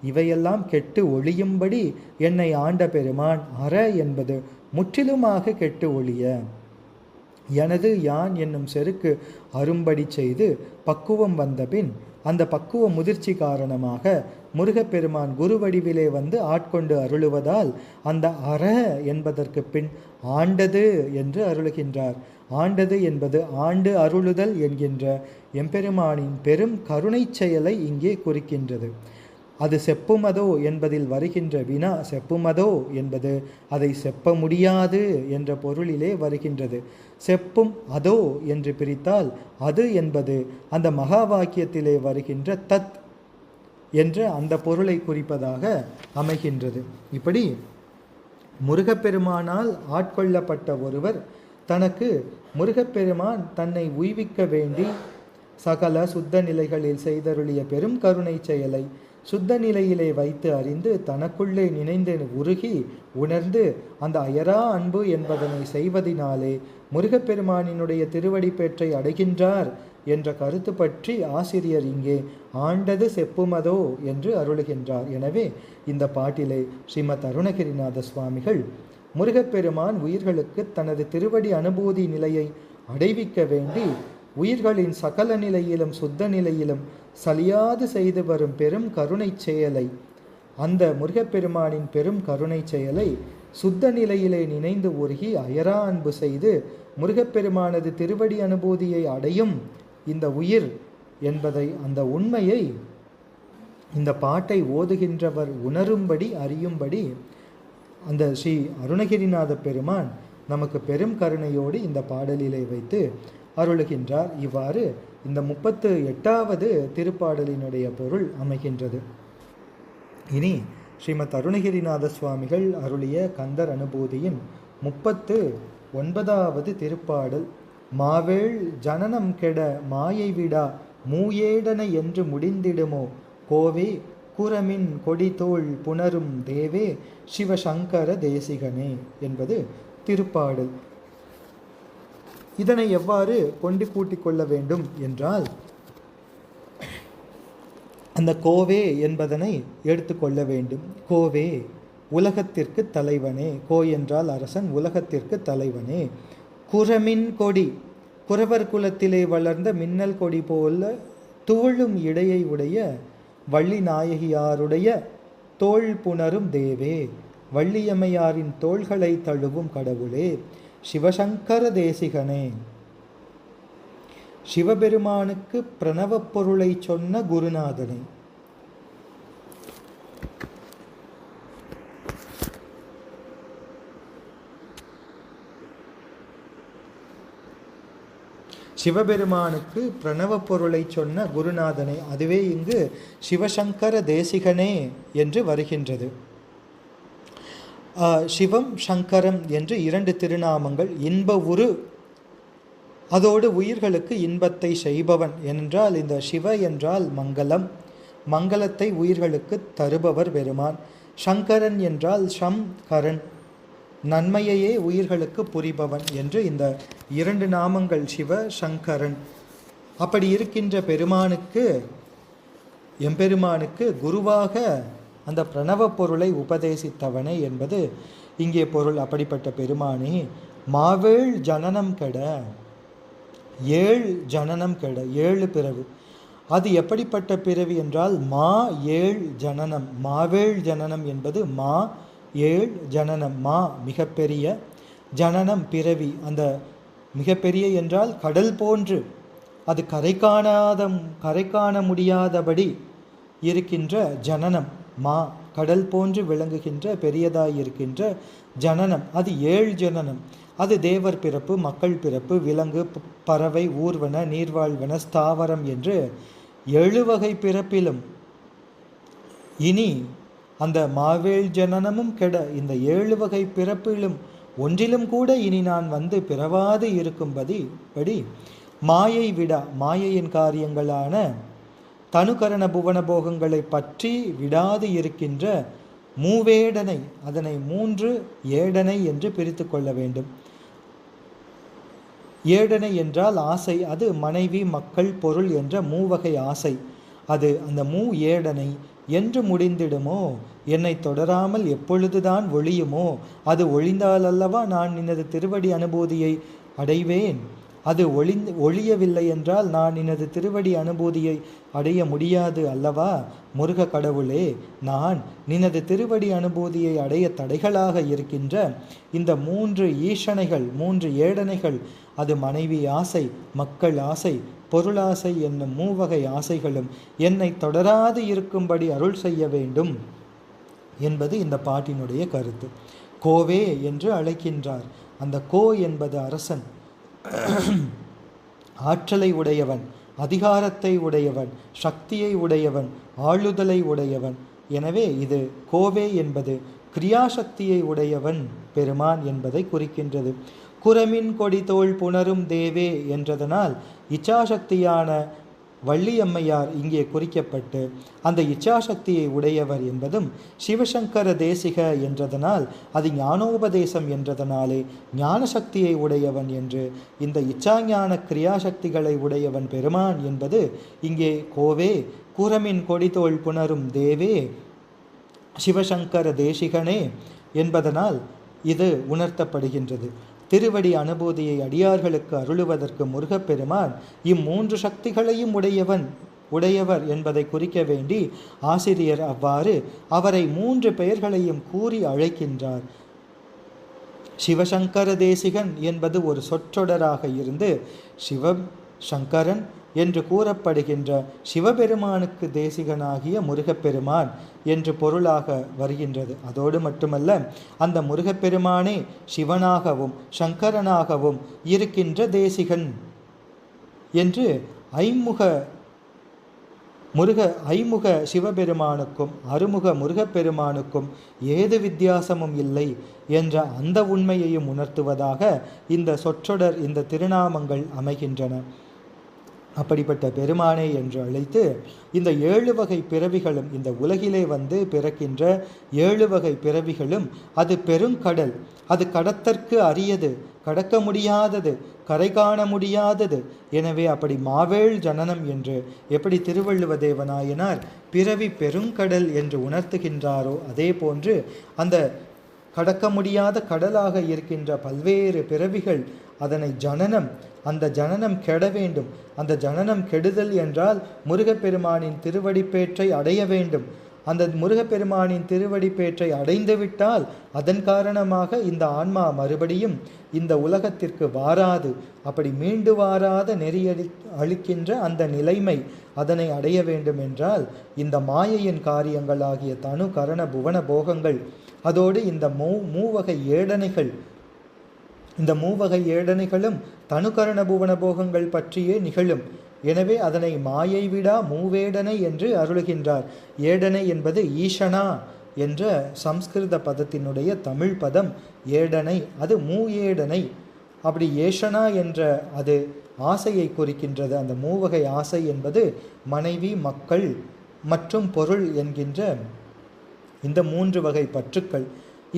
இவையெல்லாம் கெட்டு ஒழியும்படி என்னை ஆண்ட பெருமான் என்பது முற்றிலுமாக கெட்டு ஒழிய எனது யான் என்னும் செருக்கு அரும்படி செய்து பக்குவம் வந்தபின் அந்த பக்குவ முதிர்ச்சி காரணமாக முருகப்பெருமான் குரு வடிவிலே வந்து ஆட்கொண்டு அருளுவதால் அந்த என்பதற்கு பின் ஆண்டது என்று அருளுகின்றார். ஆண்டது என்பது ஆண்டு அருளுதல் என்கின்ற எம்பெருமானின் பெரும் கருணை செயலை இங்கே குறிக்கின்றது. அது செப்புமதோ என்பதில் வருகின்ற வினா செப்புமதோ என்பது அதை செப்ப முடியாது என்ற பொருளிலே வருகின்றது. செப்பும் அதோ என்று பிரித்தால் அது என்பது அந்த மகா வாக்கியத்திலே வருகின்ற தத் என்ற அந்த பொருளை குறிப்பதாக அமைகின்றது. இப்படி முருகப்பெருமானால் ஆட்கொள்ளப்பட்ட ஒருவர் தனக்கு முருகப்பெருமான் தன்னை உய்விக்க வேண்டி சகல சுத்த நிலைகளில் செய்தருளிய பெரும் கருணை செயலை சுத்த நிலையிலே வைத்து அறிந்து தனக்குள்ளே நினைந்து உருகி உணர்ந்து அந்த அயரா அன்பு என்பதனை செய்வதினாலே முருகப்பெருமானினுடைய திருவடி பேற்றை அடைகின்றார் என்ற கருத்து பற்றி ஆசிரியர் இங்கே ஆண்டது செப்புமதோ என்று அருளுகின்றார். எனவே இந்த பாட்டிலே ஸ்ரீமத் அருணகிரிநாத சுவாமிகள் முருகப்பெருமான் உயிர்களுக்கு தனது திருவடி அனுபூதி நிலையை அடைவிக்க வேண்டி உயிர்களின் சகல நிலையிலும் சுத்த நிலையிலும் சலியாது செய்து வரும் பெரும் கருணை செயலை அந்த முருகப்பெருமானின் பெரும் கருணை செயலை சுத்த நிலையிலே நினைந்து உருகி அயரா அன்பு செய்து முருகப்பெருமானது திருவடி அனுபூதியை அடையும் இந்த உயிர் என்பதை அந்த உண்மையை இந்த பாட்டை ஓதுகின்றவர் உணரும்படி அறியும்படி அந்த ஸ்ரீ அருணகிரிநாத பெருமான் நமக்கு பெரும் கருணையோடு இந்த பாடலிலே வைத்து அருளுகின்றார். இவ்வாறு இந்த 38வது திருப்பாடலினுடைய பொருள் அமைகின்றது. இனி ஸ்ரீமத் அருணகிரிநாத சுவாமிகள் அருளிய கந்தர் அனுபூதியின் 39வது திருப்பாடல். மாவேள் ஜனனம் கெட மாயை விடா மூயேடன என்று முடிந்திடுமோ கோவே குரமின் கொடிதோள் புணரும் தேவே சிவசங்கர தேசிகனே என்பது திருப்பாடல். இதனை எவ்வாறு கொண்டு கூட்டிக் கொள்ள வேண்டும் என்றால் அந்த கோவே என்பதனை எடுத்துக்கொள்ள வேண்டும். கோவே உலகத்திற்கு தலைவனே, கோ என்றால் அரசன், உலகத்திற்கு தலைவனே. குரமின் கொடி, குறவர் குலத்திலே வளர்ந்த மின்னல் கொடி போல துவளும் இடையை உடைய வள்ளி நாயகியாருடைய தோள் புணரும் தேவே, வள்ளியம்மையாரின் தோள்களை தழுவும் கடவுளே, சிவசங்கர தேசிகனே, சிவபெருமானுக்கு பிரணவ பொருளை சொன்ன குருநாதனே. சிவபெருமானுக்கு பிரணவ பொருளை சொன்ன குருநாதனே, அதுவே இங்கு சிவசங்கர தேசிகனே என்று வருகின்றது. சிவம் சங்கரம் என்று 2 திருநாமங்கள். இன்ப உரு, அதோடு உயிர்களுக்கு இன்பத்தை செய்பவன் என்றால் இந்த சிவ என்றால் மங்களம், மங்களத்தை உயிர்களுக்கு தருபவர் பெருமான். சங்கரன் என்றால் கரன், நன்மையையே உயிர்களுக்கு புரிபவன் என்று இந்த 2 நாமங்கள் சிவ சங்கரன். அப்படி இருக்கின்ற பெருமானுக்கு எம்பெருமானுக்கு குருவாக அந்த பிரணவ பொருளை உபதேசித்தவனே என்பது இங்கே பொருள். அப்படிப்பட்ட பெருமானே, மாவேள் ஜனனம் கெட, 7 ஜனனம் கெட, 7 பிறவு. அது எப்படிப்பட்ட பிறவி என்றால் மா 7 ஜனனம். மாவேள் ஜனனம் என்பது மா 7 ஜனனம். மா மிகப்பெரிய, ஜனனம் பிறவி. அந்த மிகப்பெரிய என்றால் கடல் போன்று, அது கரை காண முடியாதபடி இருக்கின்ற ஜனனம். மா கடல் போன்று விளங்குகின்ற பெரியதாயிருக்கின்ற ஜனனம், அது 7 ஜனனம். அது தேவர் பிறப்பு, மக்கள் பிறப்பு, விலங்கு, பறவை, ஊர்வன, நீர்வாழ்வன, ஸ்தாவரம் என்று 7 வகை பிறப்பிலும் இனி அந்த மாவேள் ஜனனமும் கெட, இந்த 7 வகை பிறப்பிலும் ஒன்றிலும் கூட இனி நான் வந்து பிறவாது இருக்கும்படி மாயை விடா, மாயையின் காரியங்களான தனுகரண புவன போகங்களை பற்றி விடாது இருக்கின்ற மூவேடனை, அதனை 3 ஏடனை என்று பிரித்து கொள்ள வேண்டும். ஏடனை என்றால் ஆசை. அது மனைவி, மக்கள், பொருள் என்ற மூவகை ஆசை. அது அந்த ஏடனை என்று முடிந்திடுமோ, என்னை தொடராமல் எப்பொழுதுதான் ஒழியுமோ, அது ஒழிந்தாலல்லவா நான் நினது திருவடி அனுபூதியை அடைவேன். அது ஒழியவில்லை என்றால் நான் நினது திருவடி அனுபூதியை அடைய முடியாது அல்லவா. முருக கடவுளே, நான் நினது திருவடி அனுபூதியை அடைய தடைகளாக இருக்கின்ற இந்த 3 ஈஷணைகள், 3 ஏடனைகள், அது மனைவி ஆசை, மக்கள் ஆசை, பொருளாசை என்னும் மூவகை ஆசைகளும் என்னை தொடராது இருக்கும்படி அருள் செய்ய வேண்டும் என்பது இந்த பாட்டினுடைய கருத்து. கோவே என்று அழைக்கின்றார். அந்த கோ என்பது அரசன், ஆற்றலை உடையவன், அதிகாரத்தை உடையவன், சக்தியை உடையவன், ஆளுதலை உடையவன். எனவே இது கோவே என்பது கிரியாசக்தியை உடையவன் பெருமான் என்பதை குறிக்கின்றது. குரமின் கொடிதோள் புணரும் தேவே என்றதனால் இச்சாசக்தியான வள்ளியம்மையார் இங்கே குறிக்கப்பட்டு அந்த இச்சாசக்தியை உடையவர் என்பதும், சிவசங்கர தேசிக என்றதனால் அது ஞானோபதேசம் என்றதனாலே ஞான சக்தியை உடையவன் என்று இந்த இச்சாஞான கிரியாசக்திகளை உடையவன் பெருமான் என்பது இங்கே கோவே, குரமின் கொடிதோள் புணரும் தேவே, சிவசங்கர தேசிகனே என்பதனால் இது உணர்த்தப்படுகின்றது. திருவடி அனுபூதியை அடியார்களுக்கு அருளுவதற்கு முருகப்பெருமான் 3 சக்திகளையும் உடையவர் என்பதை குறிக்க வேண்டி ஆசிரியர் அவ்வாறு அவரை 3 பெயர்களையும் கூறி அழைக்கின்றார். சிவசங்கர தேசிகன் என்பது ஒரு சொற்றொடராக இருந்து சிவசங்கரன் என்று கூறப்படுகின்ற சிவபெருமானுக்கு தேசிகனாகிய முருகப்பெருமான் என்று பொருளாக வருகின்றது. அதோடு மட்டுமல்ல, அந்த முருகப்பெருமானே சிவனாகவும் சங்கரனாகவும் இருக்கின்ற தேசிகன் என்று ஐமுக சிவபெருமானுக்கும் அருமுக முருகப்பெருமானுக்கும் ஏது வித்தியாசமும் இல்லை என்ற அந்த உண்மையையும் உணர்த்துவதாக இந்த சொற்றொடர், இந்த திருநாமங்கள் அமைகின்றன. அப்படிப்பட்ட பெருமானே என்று அழைத்து இந்த 7 வகை பிறவிகளும், இந்த உலகிலே வந்து பிறக்கின்ற 7 வகை பிறவிகளும் அது பெருங்கடல், அது கடத்தற்கு அரியது, கடக்க முடியாதது, கரை காண முடியாதது. எனவே அப்படி மாவேள் ஜனனம் என்று எப்படி திருவள்ளுவ தேவநாயனார் பிறவி பெருங்கடல் என்று உணர்த்துகின்றாரோ, அதே போன்று அந்த கடக்க முடியாத கடலாக இருக்கின்ற பல்வேறு பிறவிகள், அதனை ஜனனம், அந்த ஜனனம் கெட வேண்டும். அந்த ஜனனம் கெடுதல் என்றால் முருகப்பெருமானின் திருவடிப்பேற்றை அடைய வேண்டும். அந்த முருகப்பெருமானின் திருவடிப்பேற்றை அடைந்துவிட்டால் அதன் காரணமாக இந்த ஆன்மா மறுபடியும் இந்த உலகத்திற்கு வாராது. அப்படி மீண்டு வாராத நெறியடி அளிக்கின்ற அந்த நிலைமை, அதனை அடைய வேண்டும் என்றால் இந்த மாயையின் காரியங்களாகிய தனு கரண புவன போகங்கள், அதோடு இந்த மூவகை ஏடனைகள், இந்த மூவகை ஏடனைகளும் தனுகரண புவன போகங்கள் பற்றியே நிகழும். எனவே அதனை மாயை விடா மூவேடனை என்று அருளுகின்றார். ஏடனை என்பது ஈஷனா என்ற சம்ஸ்கிருத பதத்தினுடைய தமிழ் பதம் ஏடனை, அது ஏடனை. அப்படி ஏஷனா என்ற அது ஆசையை குறிக்கின்றது. அந்த மூவகை ஆசை என்பது மனைவி, மக்கள் மற்றும் பொருள் என்கின்ற இந்த 3 வகை பற்றுக்கள்.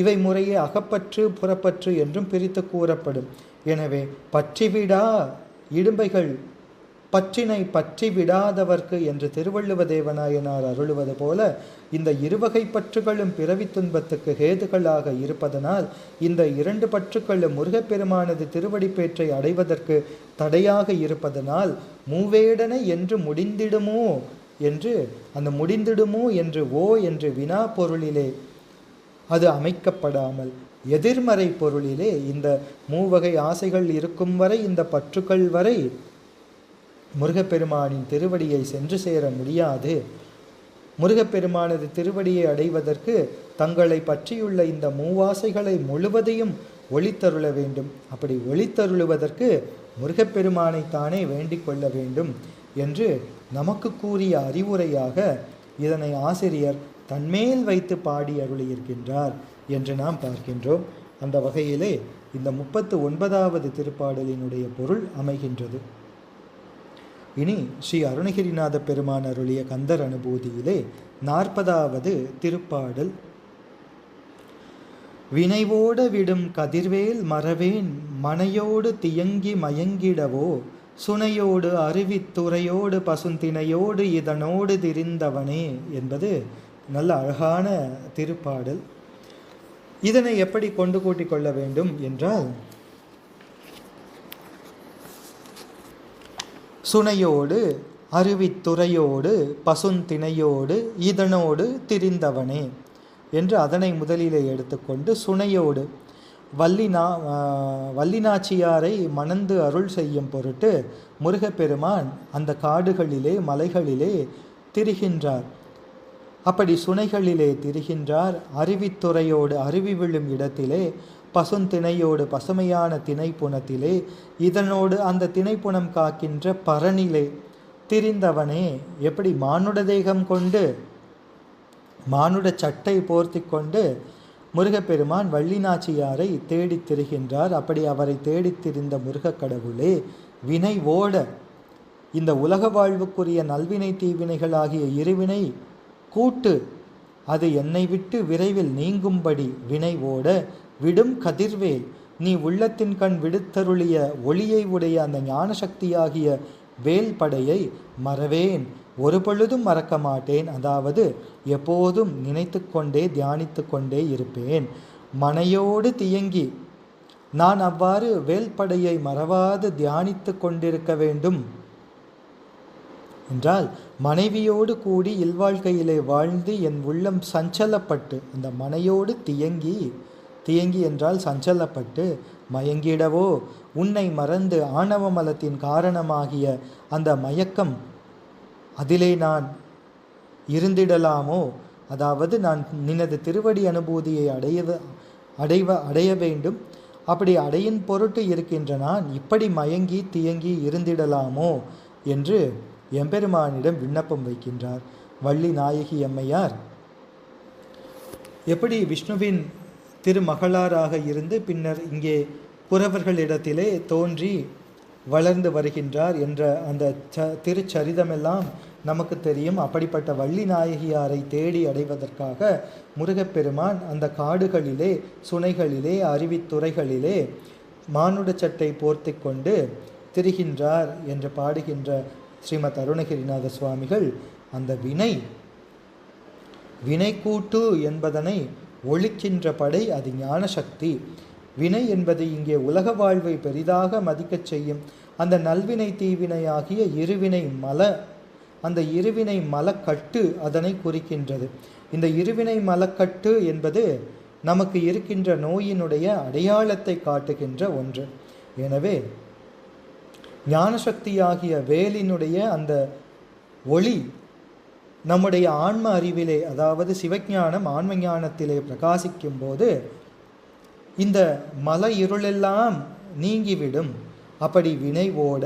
இவை முறையே அகப்பற்று, புறப்பற்று என்றும் பிரித்து கூறப்படும். எனவே பற்றிவிடா இடும்பைகள் பற்றினை பற்றி விடாதவர்க்கு என்று திருவள்ளுவ தேவநாயனார் அருளுவது போல இந்த 2 வகை பற்றுகளும் பிறவி துன்பத்துக்கு ஹேதுகளாக இருப்பதனால் இந்த 2 பற்றுக்களும் முருகப்பெருமானது திருவடிப்பேற்றை அடைவதற்கு தடையாக இருப்பதனால் மூவேடனை என்று முடிந்திடுமோ என்று, அந்த முடிந்திடுமோ என்று என்று வினா பொருளிலே அது அமைக்கப்படாமல் எதிர்மறை பொருளிலே இந்த மூவகை ஆசைகள் இருக்கும் வரை, இந்த பற்றுக்கள் வரை முருகப்பெருமானின் திருவடியை சென்று சேர முடியாது. முருகப்பெருமானது திருவடியை அடைவதற்கு தங்களை பற்றியுள்ள இந்த மூவாசைகளை முழுவதையும் ஒளித்தருள வேண்டும். அப்படி ஒளித்தருளுவதற்கு முருகப்பெருமானைத்தானே வேண்டிக் கொள்ள வேண்டும் என்று நமக்கு கூறிய அறிவுரையாக இதனை ஆசிரியர் தன்மேல் வைத்து பாடி அருளியிருக்கின்றார் என்று நாம் பார்க்கின்றோம். அந்த வகையிலே இந்த 39வது திருப்பாடலினுடைய பொருள் அமைகின்றது. இனி ஸ்ரீ அருணகிரிநாத பெருமான் அருளிய கந்தர் அனுபூதியிலே 40வது திருப்பாடல். வினைவோட விடும் கதிர்வேல் மறவேன் மனையோடு தியங்கி மயங்கிடவோ சுனையோடு அருவித்துறையோடு பசுந்தினையோடு இதனோடு திரிந்தவனே என்பது நல்ல அழகான திருப்பாடல். இதனை எப்படி கொண்டு கூட்டிக் கொள்ள வேண்டும் என்றால், சுனையோடு அருவித்துறையோடு பசுந்தினையோடு இதனோடு திரிந்தவனே என்று அதனை முதலிலே எடுத்துக்கொண்டு, சுனையோடு வள்ளிநாச்சியாரை மணந்து அருள் செய்யும் பொருட்டு முருகப்பெருமான் அந்த காடுகளிலே மலைகளிலே திரிகின்றார். அப்படி சுனைகளிலே திரிகின்றார். அருவித்துறையோடு அருவி விழும் இடத்திலே, பசுந்திணையோடு பசுமையான திணைப்புணத்திலே, இதனோடு அந்த திணைப்புணம் காக்கின்ற பரனிலே திரிந்தவனே. எப்படி மானுட தேகம் கொண்டு மானுட சட்டை போர்த்தி கொண்டு முருகப்பெருமான் வள்ளிநாச்சியாரை தேடித் திரிகின்றார். அப்படி அவரை தேடித் திரிந்த முருகக் கடவுளே, வினை ஓட இந்த உலக வாழ்வுக்குரிய நல்வினை தீவினைகளாகிய இருவினை கூட்டு அது என்னை விட்டு விரைவில் நீங்கும்படி வினை ஓட விடும் கதிர்வேல், நீ உள்ளத்தின் கண் விடுத்தருளிய ஒளியை உடைய அந்த ஞான சக்தியாகிய வேல் படையை மறவேன், ஒரு பொழுதும் மறக்க மாட்டேன். அதாவது எப்போதும் நினைத்து கொண்டே தியானித்து கொண்டே இருப்பேன். மனையோடு தியங்கி நான் அவ்வாறு வேல்படையை மறவாது தியானித்து கொண்டிருக்க வேண்டும் என்றால், மனைவியோடு கூடி இல்வாழ்க்கையிலே வாழ்ந்து என் உள்ளம் சஞ்சலப்பட்டு, அந்த மனையோடு தியங்கி என்றால் சஞ்சலப்பட்டு மயங்கிடவோ, உன்னை மறந்து ஆணவ மலத்தின் காரணமாகிய அந்த மயக்கம் அதிலே நான் இருந்திடலாமோ, அதாவது நான் நினது திருவடி அனுபூதியை அடைய வேண்டும், அப்படி அடையின் பொருட்டு இருக்கின்ற நான் இப்படி மயங்கி தியங்கி இருந்திடலாமோ என்று எம்பெருமானிடம் விண்ணப்பம் வைக்கின்றார் வள்ளி நாயகி அம்மையார். எப்படி விஷ்ணுவின் திருமகளாராக இருந்து பின்னர் இங்கே குறவர்களிடத்திலே தோன்றி வளர்ந்து வருகின்றார் என்ற அந்த திருச்சரிதமெல்லாம் நமக்கு தெரியும். அப்படிப்பட்ட வள்ளி நாயகியாரை தேடி அடைவதற்காக முருகப்பெருமான் அந்த காடுகளிலே சுனைகளிலே அருவித்துறைகளிலே மானுட சட்டை போர்த்தி கொண்டு திரிகின்றார் என்று பாடுகின்ற ஸ்ரீமத் அருணகிரிநாத சுவாமிகள் அந்த வினை கூட்டு என்பதனை ஒழிக்கின்ற படை அது ஞான சக்தி. வினை என்பது இங்கே உலக வாழ்வை பெரிதாக மதிக்கச் செய்யும் அந்த நல்வினை தீவினையாகிய இருவினை அந்த இருவினை மலக்கட்டு அதனை குறிக்கின்றது. இந்த இருவினை மலக்கட்டு என்பது நமக்கு இருக்கின்ற நோயினுடைய அடையாளத்தை காட்டுகின்ற ஒன்று. எனவே ஞானசக்தியாகிய வேலினுடைய அந்த ஒளி நம்முடைய ஆன்ம அறிவிலே, அதாவது சிவஞானம் ஆன்ம ஞானத்திலே பிரகாசிக்கும் போது இந்த மல இருளெல்லாம் நீங்கிவிடும். அப்படி வினை ஓட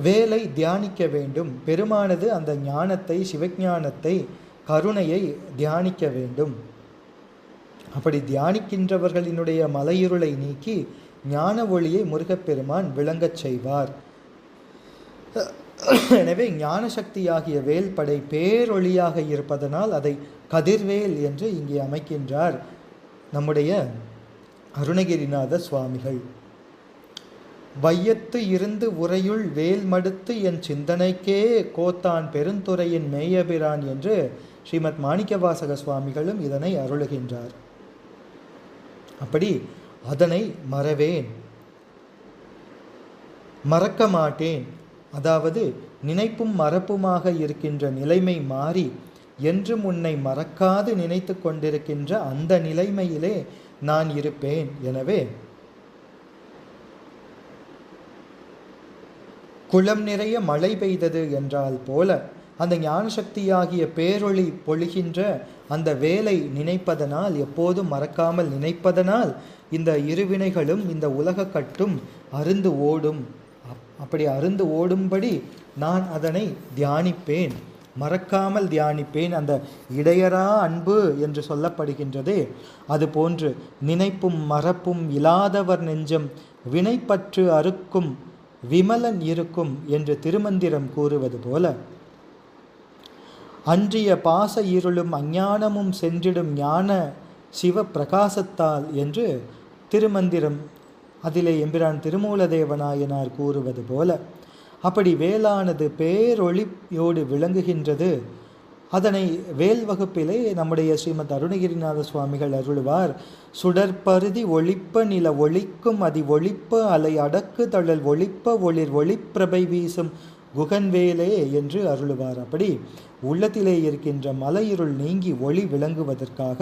வேலை தியானிக்க வேண்டும். பெருமானது அந்த ஞானத்தை, சிவஞானத்தை, கருணையை தியானிக்க வேண்டும். அப்படி தியானிக்கின்றவர்களினுடைய மலையிருளை நீக்கி ஞான ஒளியை முருகப்பெருமான் விளங்கச் செய்வார். எனவே ஞான சக்தியாகிய வேல்படை பேரொளியாக இருப்பதனால் அதை கதிர்வேல் என்று இங்கே அமைக்கின்றார் நம்முடைய அருணகிரிநாத சுவாமிகள். வையத்து இருந்து உரையுள் வேல் மடுத்து என் சிந்தனைக்கே கோத்தான் பெருந்துறையின் மேயபிரான் என்று ஸ்ரீமத் மாணிக்கவாசக சுவாமிகளும் இதனை அருளுகின்றார். அப்படி அதனை மறவேன், மறக்க மாட்டேன், அதாவது நினைப்பும் மறப்புமாக இருக்கின்ற நிலைமை மாறி என்றும் உன்னை மறக்காது நினைத்து கொண்டிருக்கின்ற அந்த நிலைமையிலே நான் இருப்பேன். எனவே குளம் நிறைய மழை பெய்தது என்றால் போல அந்த ஞான சக்தியாகிய பேரொளி பொழிகின்ற அந்த வேலை நினைப்பதனால், எப்போதும் மறக்காமல் நினைப்பதனால் இந்த இருவினைகளும் இந்த உலக கட்டும் அருந்து ஓடும். அப்படி அருந்து ஓடும்படி நான் அதனை தியானிப்பேன், மறக்காமல் தியானிப்பேன். அந்த இடையரா அன்பு என்று சொல்லப்படுகின்றதே, அதுபோன்று நினைப்பும் மறப்பும் இல்லாதவர் நெஞ்சம் வினைப்பற்று அறுக்கும் விமலன் இருக்கும் என்று திருமந்திரம் கூறுவது போல, அன்றிய பாச இருளும் அஞ்ஞானமும் சென்றிடும் ஞான சிவ பிரகாசத்தால் என்று திருமந்திரம் அதிலே எம்பிரான் திருமூலதேவநாயனார் கூறுவது போல அப்படி வேலானது பேரொளியோடு விளங்குகின்றது. அதனை வேல் வகுப்பிலே நம்முடைய ஸ்ரீமத் அருணகிரிநாத சுவாமிகள் அருளுவார். சுடற்பருதி ஒளிப்ப நில ஒளிக்கும் அதி ஒளிப்ப அலை அடக்கு தழல் ஒளிப்ப ஒளிர் ஒளிப்பிரபை வீசும் குகன்வேலே என்று அருளுவார். அப்படி உள்ளத்திலே இருக்கின்ற மலையிருள் நீங்கி ஒளி விளங்குவதற்காக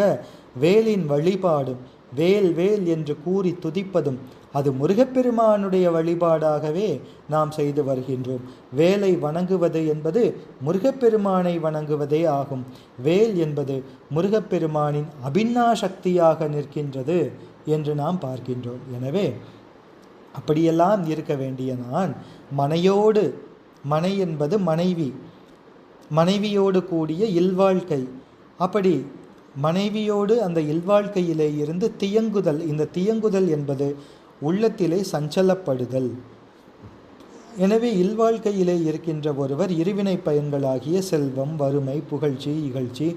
வேலின் வழிபாடும் வேல் வேல் என்று கூறி துதிப்பதும் அது முருகப்பெருமானுடைய வழிபாடாகவே நாம் செய்து வருகின்றோம். வேலை வணங்குவது என்பது முருகப்பெருமானை வணங்குவதே ஆகும். வேல் என்பது முருகப்பெருமானின் அபின்னா சக்தியாக நிற்கின்றது என்று நாம் பார்க்கின்றோம். எனவே அப்படியெல்லாம் இருக்க வேண்டிய நான் மனையோடு, மனை என்பது மனைவி, மனைவியோடு கூடிய இல்வாழ்க்கை, அப்படி மனைவியோடு அந்த இல்வாழ்க்கையிலே இருந்து தியங்குதல். இந்த தியங்குதல் என்பது உள்ளத்திலே சஞ்சலப்படுதல். எனவே இல்வாழ்க்கையிலே இருக்கின்ற ஒருவர் இருவினை பயன்களாகிய செல்வம், வறுமை, புகழ்ச்சி, இகழ்ச்சி,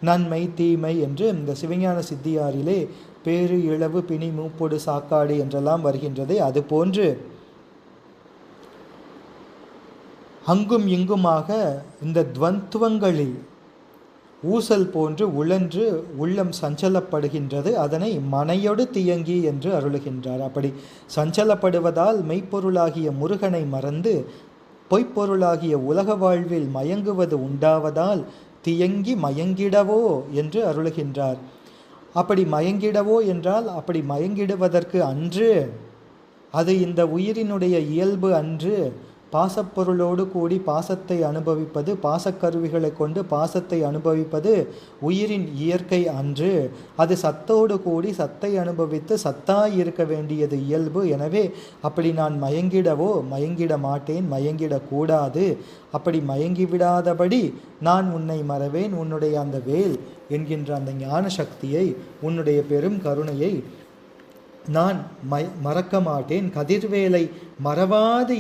நன்மை, தீமை என்று இந்த சிவஞான சித்தியாரிலே பேரு, இழவு, பிணி, மூப்பொடு, சாக்காடு என்றெல்லாம் வருகின்றதே, அதுபோன்று அங்கும் இங்குமாக இந்த துவந்துவங்களில் ஊசல் போன்று உழன்று உள்ளம் சஞ்சலப்படுகின்றது. அதனை மனையொடு தியங்கி என்று அருளுகின்றார். அப்படி சஞ்சலப்படுவதால் மெய்ப்பொருளாகிய முருகனை மறந்து பொய்ப்பொருளாகிய உலக வாழ்வில் மயங்குவது உண்டாவதால் தியங்கி மயங்கிடவோ என்று அருளுகின்றார். அப்படி மயங்கிடவோ என்றால் அப்படி மயங்கிடுவதற்கு அன்று, அது இந்த உயிரினுடைய இயல்பு அன்று. பாசப்பொருளோடு கூடி பாசத்தை அனுபவிப்பது, பாசக்கருவிகளை கொண்டு பாசத்தை அனுபவிப்பது உயிரின் இயற்கை அன்று. அது சத்தோடு கூடி சத்தை அனுபவித்து சத்தாய் இருக்க வேண்டியது இயல்பு. எனவே அப்படி நான் மயங்கிடவோ மயங்கிட மாட்டேன், மயங்கிடக்கூடாது. அப்படி மயங்கிவிடாதபடி நான் உன்னை மறவேன். உன்னுடைய அந்த வேல் என்கின்ற அந்த ஞான சக்தியை, உன்னுடைய பெரும் கருணையை நான் மறக்க மாட்டேன். கதிர்வேலை மறவாது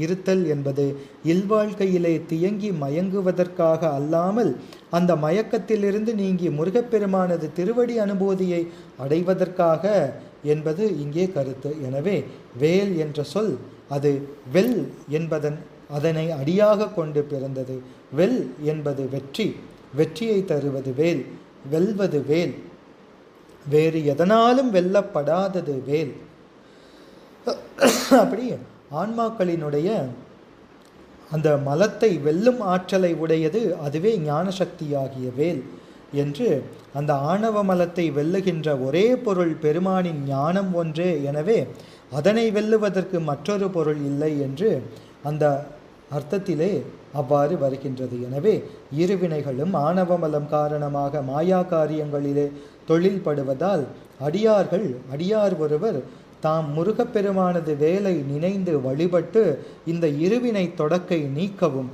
இருத்தல் என்பது இல்வாழ்க்கையிலே தியங்கி மயங்குவதற்காக அல்லாமல் அந்த மயக்கத்திலிருந்து நீங்கி முருகப்பெருமானது திருவடி அனுபூதியை அடைவதற்காக என்பது இங்கே கருத்து. எனவே வேல் என்ற சொல் அது வெல் என்பதன் அதனை அடியாக கொண்டு பிறந்தது. வெல் என்பது வெற்றி, வெற்றியை தருவது வேல், வெல்வது வேல், வேறு எதனாலும் வெல்லப்படாதது வேல். அப்படி ஆன்மாக்களினுடைய அந்த மலத்தை வெல்லும் ஆற்றலை உடையது அதுவே ஞான சக்தியாகிய வேல் என்று. அந்த ஆணவ மலத்தை வெல்லுகின்ற ஒரே பொருள் பெருமானின் ஞானம் ஒன்றே. எனவே அதனை வெல்லுவதற்கு மற்றொரு பொருள் இல்லை என்று அந்த அர்த்தத்திலே அவ்வாறு வருகின்றது. எனவே இருவினைகளும் ஆணவமலம் காரணமாக மாயா காரியங்களிலே தொழில்படுவதால் அடியார் ஒருவர் தாம் முருகப்பெருமானது வேலை நினைந்து வழிபட்டு இந்த இருவினை தொடக்கை நீக்கவும்,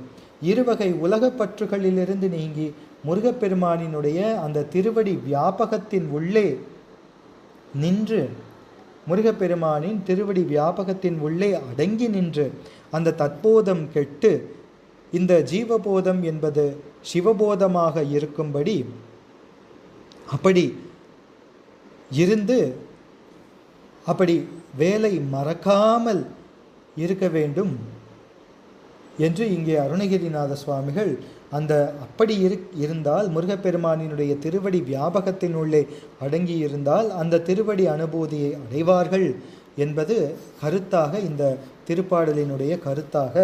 இருவகை உலகப் பற்றுகளிலிருந்து நீங்கி முருகப்பெருமானினுடைய அந்த திருவடி வியாபகத்தின் உள்ளே நின்று, முருகப்பெருமானின் திருவடி வியாபகத்தின் உள்ளே அடங்கி நின்று அந்த தற்போதம் கெட்டு இந்த ஜீவபோதம் என்பது சிவபோதமாக இருக்கும்படி அப்படி இருந்து அப்படி வேலை மறக்காமல் இருக்க வேண்டும் என்று இங்கே அருணகிரிநாத சுவாமிகள் அந்த அப்படி இருந்தால் முருகப்பெருமானினுடைய திருவடி வியாபகத்தினுள்ளே அடங்கி இருந்தால் அந்த திருவடி அனுபூதியை அடைவார்கள் என்பது கருத்தாக இந்த திருப்பாடலினுடைய கருத்தாக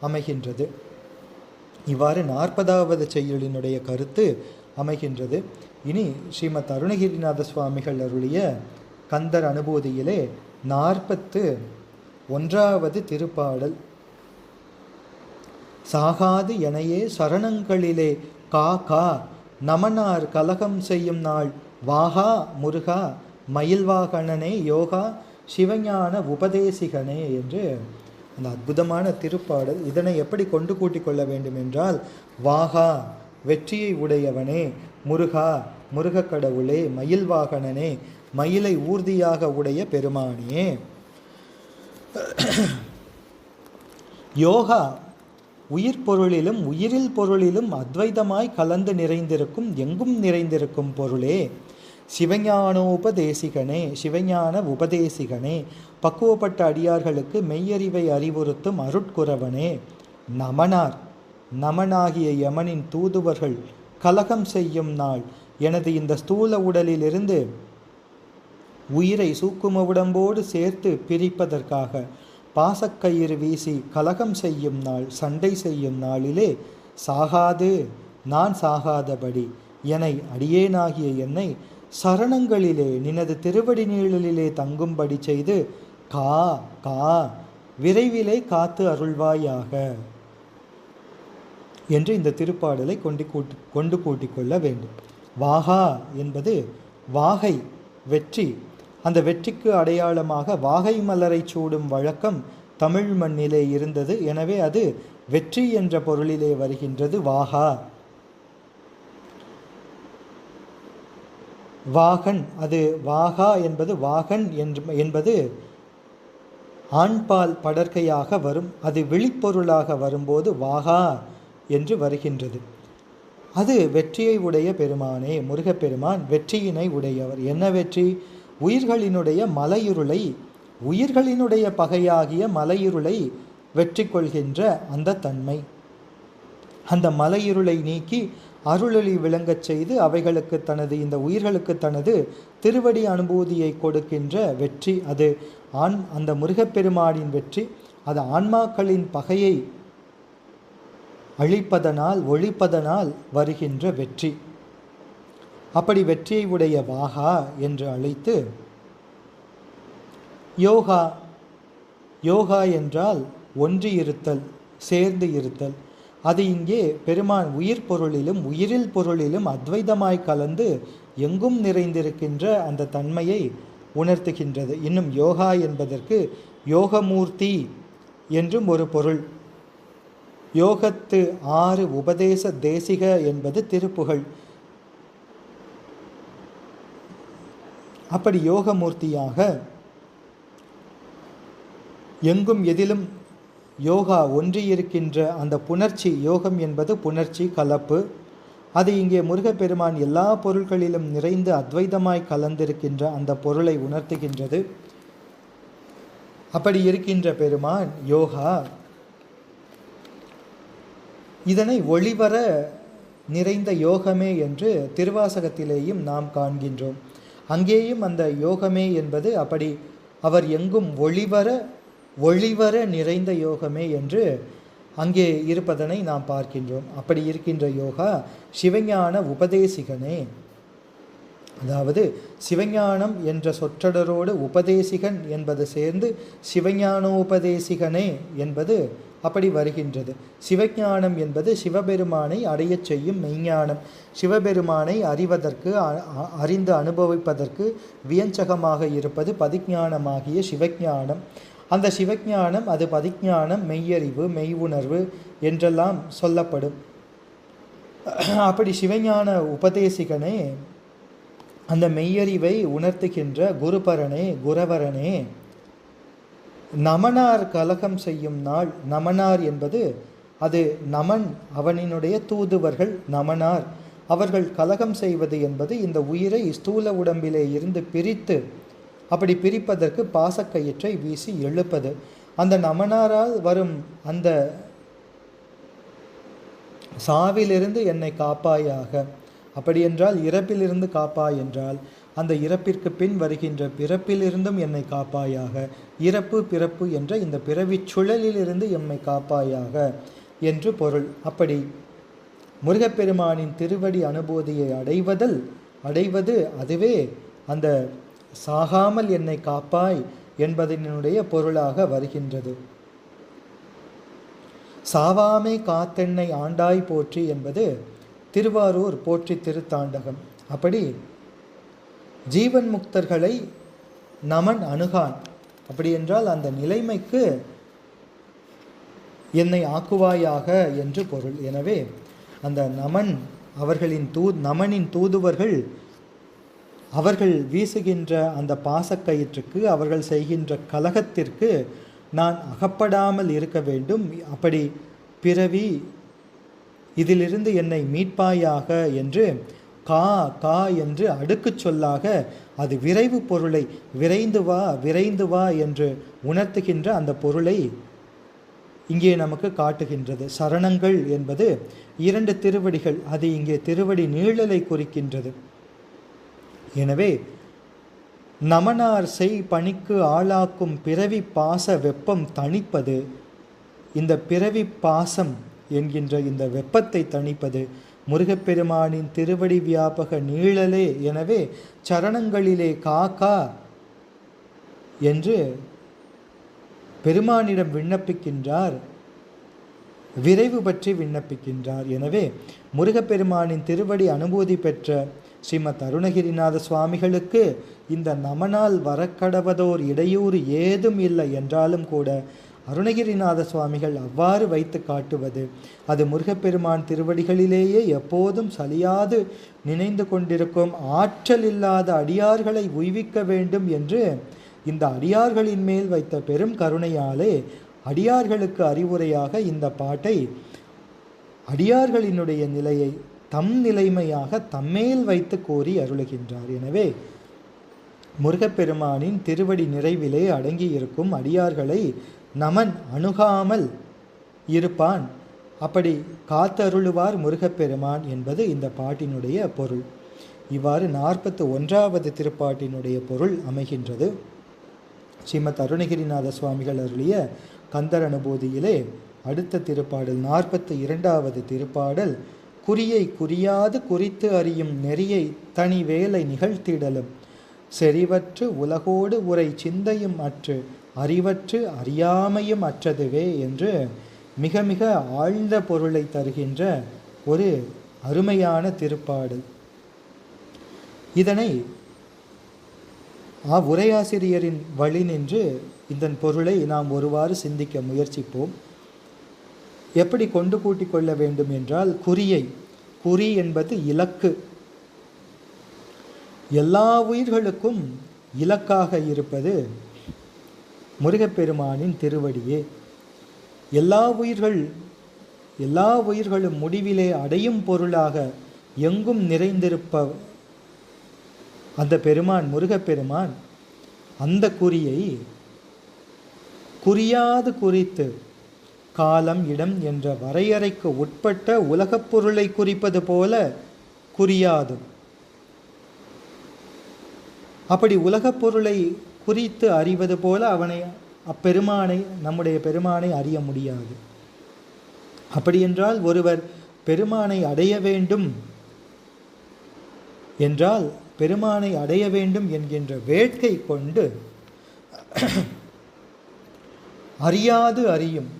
அமைகின்றது. இவ்வாறு 40வது செய்யுளினுடைய கருத்து அமைகின்றது. இனி ஸ்ரீமத் அருணகிரிநாத சுவாமிகள் அருளிய கந்தர் அனுபூதியிலே 41வது திருப்பாடல். சாகாது எனையே சரணங்களிலே கா கா நமனார் கலகம் செய்யும் நாள் வாகா முருகா மயில்வாகணனே யோகா சிவஞான உபதேசிகனே என்று அந்த அற்புதமான திருப்பாடல். இதனை எப்படி கொண்டு கூட்டிக் கொள்ள வேண்டும் என்றால், வாகா வெற்றியை உடையவனே, முருகா முருக கடவுளே, மயில்வாகணனே மயிலை ஊர்தியாக உடைய பெருமானே, யோகா உயிர் பொருளிலும் உயிரில் பொருளிலும் அத்வைதமாய் கலந்து நிறைந்திருக்கும் எங்கும் நிறைந்திருக்கும் பொருளே, சிவஞானோபதேசிகனே, சிவஞான உபதேசிகனே, பக்குவப்பட்ட அடியார்களுக்கு மெய்யறிவை அறிவுறுத்தும் அருட்குரவனே, நமனார், நமனாகிய யமனின் தூதுவர்கள் கலகம் செய்யும் நாள் எனது இந்த ஸ்தூல உடலிலிருந்து உயிரை சூக்கும உடம்போடு சேர்த்து பிரிப்பதற்காக பாசக்கயிறு வீசி கலகம் செய்யும் நாள், சண்டை செய்யும் நாளிலே சாகாது, நான் சாகாதபடி என்னை, அடியேனாகிய என்னை சரணங்களிலே நினது திருவடி நீழலிலே தங்கும்படி செய்து கா கா விரைவிலே காத்து அருள்வாயாக என்று இந்த திருப்பாடலை கொண்டு கூட்டிக் கொள்ள வேண்டும். வாகா என்பது வாகை, வெற்றி. அந்த வெற்றிக்கு அடையாளமாக வாகை மலரை சூடும் வழக்கம் தமிழ் மண்ணிலே இருந்தது. எனவே அது வெற்றி என்ற பொருளிலே வருகின்றது. வாகா, வாகன், அது வாகா என்பது வாகன் என்பது ஆண்பால் படற்கையாக வரும். அது விழிப்பொருளாக வரும்போது வாகா என்று வருகின்றது. அது வெற்றியை உடைய பெருமானே. முருகப்பெருமான் வெற்றியினை உடையவர். என்ன வெற்றி? உயிர்களினுடைய மலையிருளை, உயிர்களினுடைய பகையாகிய மலையிருளை வெற்றி கொள்கின்ற அந்த தன்மை. அந்த மலையிருளை நீக்கி அருளொளி விளங்கச் செய்து அவைகளுக்கு தனது, இந்த உயிர்களுக்கு தனது திருவடி அனுபூதியை கொடுக்கின்ற வெற்றி. அது அந்த முருகப்பெருமானின் வெற்றி. அது ஆன்மாக்களின் பகையை அழிப்பதனால், ஒழிப்பதனால் வருகின்ற வெற்றி. அப்படி வெற்றியை உடைய வாகா என்று அழைத்து, யோகா, யோகா என்றால் ஒன்றி இருத்தல், சேர்ந்து இருத்தல். அது இங்கே பெருமான் உயிர் பொருளிலும் உயிரில் பொருளிலும் அத்வைதமாய் கலந்து எங்கும் நிறைந்திருக்கின்ற அந்த தன்மையை உணர்த்துகின்றது. இன்னும் யோகா என்பதற்கு யோகமூர்த்தி என்றும் ஒரு பொருள். யோகத்து 6 உபதேச தேசிக என்பது திருப்புகழ். அப்படி யோகமூர்த்தியாக எங்கும் எதிலும் யோகா ஒன்றியிருக்கின்ற அந்த புணர்ச்சி, யோகம் என்பது புணர்ச்சி, கலப்பு. அது இங்கே முருகப்பெருமான் எல்லா பொருள்களிலும் நிறைந்து அத்வைதமாய் கலந்திருக்கின்ற அந்த பொருளை உணர்த்துகின்றது. அப்படி இருக்கின்ற பெருமான் யோகா. இதனை ஒளிவர நிறைந்த யோகமே என்று திருவாசகத்திலேயும் நாம் காண்கின்றோம். அங்கேயும் அந்த யோகமே என்பது அப்படி அவர் எங்கும் ஒளிவர நிறைந்த யோகமே என்று அங்கே இருப்பதனை நாம் பார்க்கின்றோம். அப்படி இருக்கின்ற யோகா சிவஞான உபதேசிகனே. அதாவது சிவஞானம் என்ற சொற்றொடரோடு உபதேசிகன் என்பது சேர்ந்து சிவஞானோபதேசிகனே என்பது அப்படி வருகின்றது. சிவஞானம் என்பது சிவபெருமானை அடையச் செய்யும் மெய்ஞானம். சிவபெருமானை அறிவதற்கு, அறிந்து அனுபவிப்பதற்கு வியஞ்சகமாக இருப்பது பதிஞானமாகிய சிவஞானம். அந்த சிவஞானம், அது பதிஞானம், மெய்யறிவு, மெய் உணர்வு என்றெல்லாம் சொல்லப்படும். அப்படி சிவஞான உபதேசிகனே, அந்த மெய்யறிவை உணர்த்துகின்ற குருபரனே, குரவரனே, நமனார் கலகம் செய்யும் நாள். நமனார் என்பது அது நமன், அவனினுடைய தூதுவர்கள் நமனார். அவர்கள் கலகம் செய்வது என்பது இந்த உயிரை ஸ்தூல உடம்பிலே இருந்து பிரித்து, அப்படி பிரிப்பதற்கு பாசக்கயிற்றை வீசி எழுப்பது. அந்த நமனாரால் வரும் அந்த சாவிலிருந்து என்னை காப்பாயாக, அப்படி என்றால் இறப்பிலிருந்து காப்பாய் என்றால் அந்த இறப்பிற்கு பின் வருகின்ற பிறப்பிலிருந்தும் என்னை காப்பாயாக, இறப்பு பிறப்பு என்ற இந்த பிறவி சுழலிலிருந்து எம்மை காப்பாயாக என்று பொருள். அப்படி முருகப்பெருமானின் திருவடி அனுபூதியை அடைவது அதுவே அந்த சாகாமல் என்னை காப்பாய் என்பதனுடைய பொருளாக வருகின்றது. சாவாமை காத்தென்னை ஆண்டாய் போற்றி என்பது திருவாரூர் போற்றி திருத்தாண்டகம். அப்படி ஜீவன் முக்தர்களை நமன் அணுகான். அப்படி என்றால் அந்த நிலைமைக்கு என்னை ஆக்குவாயாக என்று பொருள். எனவே அந்த நமன், அவர்களின் நமனின் தூதுவர்கள், அவர்கள் வீசுகின்ற அந்த பாசக்கயிற்றுக்கு, அவர்கள் செய்கின்ற கலகத்திற்கு நான் அகப்படாமல் இருக்க வேண்டும். அப்படி பிறவி இதிலிருந்து என்னை மீட்பாயாக என்று கா கா என்று அடுக்கு சொல்லாக அது விரைவு பொருளை விரைந்து வா விரைந்து வா என்று உணர்த்துகின்ற அந்த பொருளை இங்கே நமக்கு காட்டுகின்றது. சரணங்கள் என்பது 2 திருவடிகள், அது இங்கே திருவடி நீழலை குறிக்கின்றது. எனவே நமனார் செய் பணிக்கு ஆளாக்கும் பிறவி பாச வெப்பம் தணிப்பது, இந்த பிறவி பாசம் என்கின்ற இந்த வெப்பத்தை தணிப்பது முருகப்பெருமானின் திருவடி வியாபக நீழலே. எனவே சரணங்களிலே காக்கா என்று பெருமானிடம் விண்ணப்பிக்கின்றார், விரைவு பற்றி விண்ணப்பிக்கின்றார். எனவே முருகப்பெருமானின் திருவடி அனுபூதி பெற்ற ஸ்ரீமத் அருணகிரிநாத சுவாமிகளுக்கு இந்த நமனால் வரக்கடவதோர் இடையூறு ஏதும் இல்லை என்றாலும் கூட அருணகிரிநாத சுவாமிகள் அவ்வாறு வைத்து காட்டுவது அது முருகப்பெருமான் திருவடிகளிலேயே எப்போதும் சலியாது நினைந்து கொண்டிருக்கும் ஆற்றல் இல்லாத அடியார்களை உய்விக்க வேண்டும் என்று இந்த அடியார்களின் மேல் வைத்த பெரும் கருணையாலே அடியார்களுக்கு அறிவுரையாக இந்த பாட்டை அடியார்களினுடைய நிலையை தம் நிலைமையாக தம்மேல் வைத்து கோரி அருளுகின்றார். எனவே முருகப்பெருமானின் திருவடி நிறைவிலே அடங்கியிருக்கும் அடியார்களை நமன் அணுகாமல் இருப்பான், அப்படி காத்தருளுவார் முருகப்பெருமான் என்பது இந்த பாட்டினுடைய பொருள். இவ்வாறு 41வது திருப்பாட்டினுடைய பொருள் அமைகின்றது. ஸ்ரீமத் அருணகிரிநாத சுவாமிகள் அருளிய கந்தர் அனுபூதியிலே அடுத்த திருப்பாடல் 42வது திருப்பாடல், குறியை குறியாது குறித்து அறியும் நெறியை தனி வேலை நிகழ்த்திடலும் செறிவற்று உலகோடு உரை சிந்தையும் அற்று அறிவற்று அறியாமையும் அற்றதுவே என்று மிக மிக ஆழ்ந்த பொருளை தருகின்ற ஒரு அருமையான திருப்பாடல். இதனை உரையாசிரியரின் வழி நின்று இதன் பொருளை நாம் ஒருவாறு சிந்திக்க முயற்சிப்போம். எப்படி கொண்டு கூட்டிக் கொள்ள வேண்டும் என்றால், குறி என்பது இலக்கு. எல்லா உயிர்களுக்கும் இலக்காக இருப்பது முருகப்பெருமானின் திருவடியே. எல்லா உயிர்களும் முடிவிலே அடையும் பொருளாக எங்கும் நிறைந்திருப்ப அந்த பெருமான் முருகப்பெருமான் அந்த குறியை குறியாது குறித்து காலம் இடம் என்ற வரையறைக்கு உட்பட்ட உலகப் பொருளை குறிப்பது போல குறியாதும். அப்படி உலகப் பொருளை குறித்து அறிவது போல அப்பெருமானை நம்முடைய பெருமானை அறிய முடியாது. அப்படி என்றால் ஒருவர் பெருமானை அடைய வேண்டும் என்றால் பெருமானை அடைய வேண்டும் என்கின்ற வேட்கை கொண்டு அறியாது அறியும்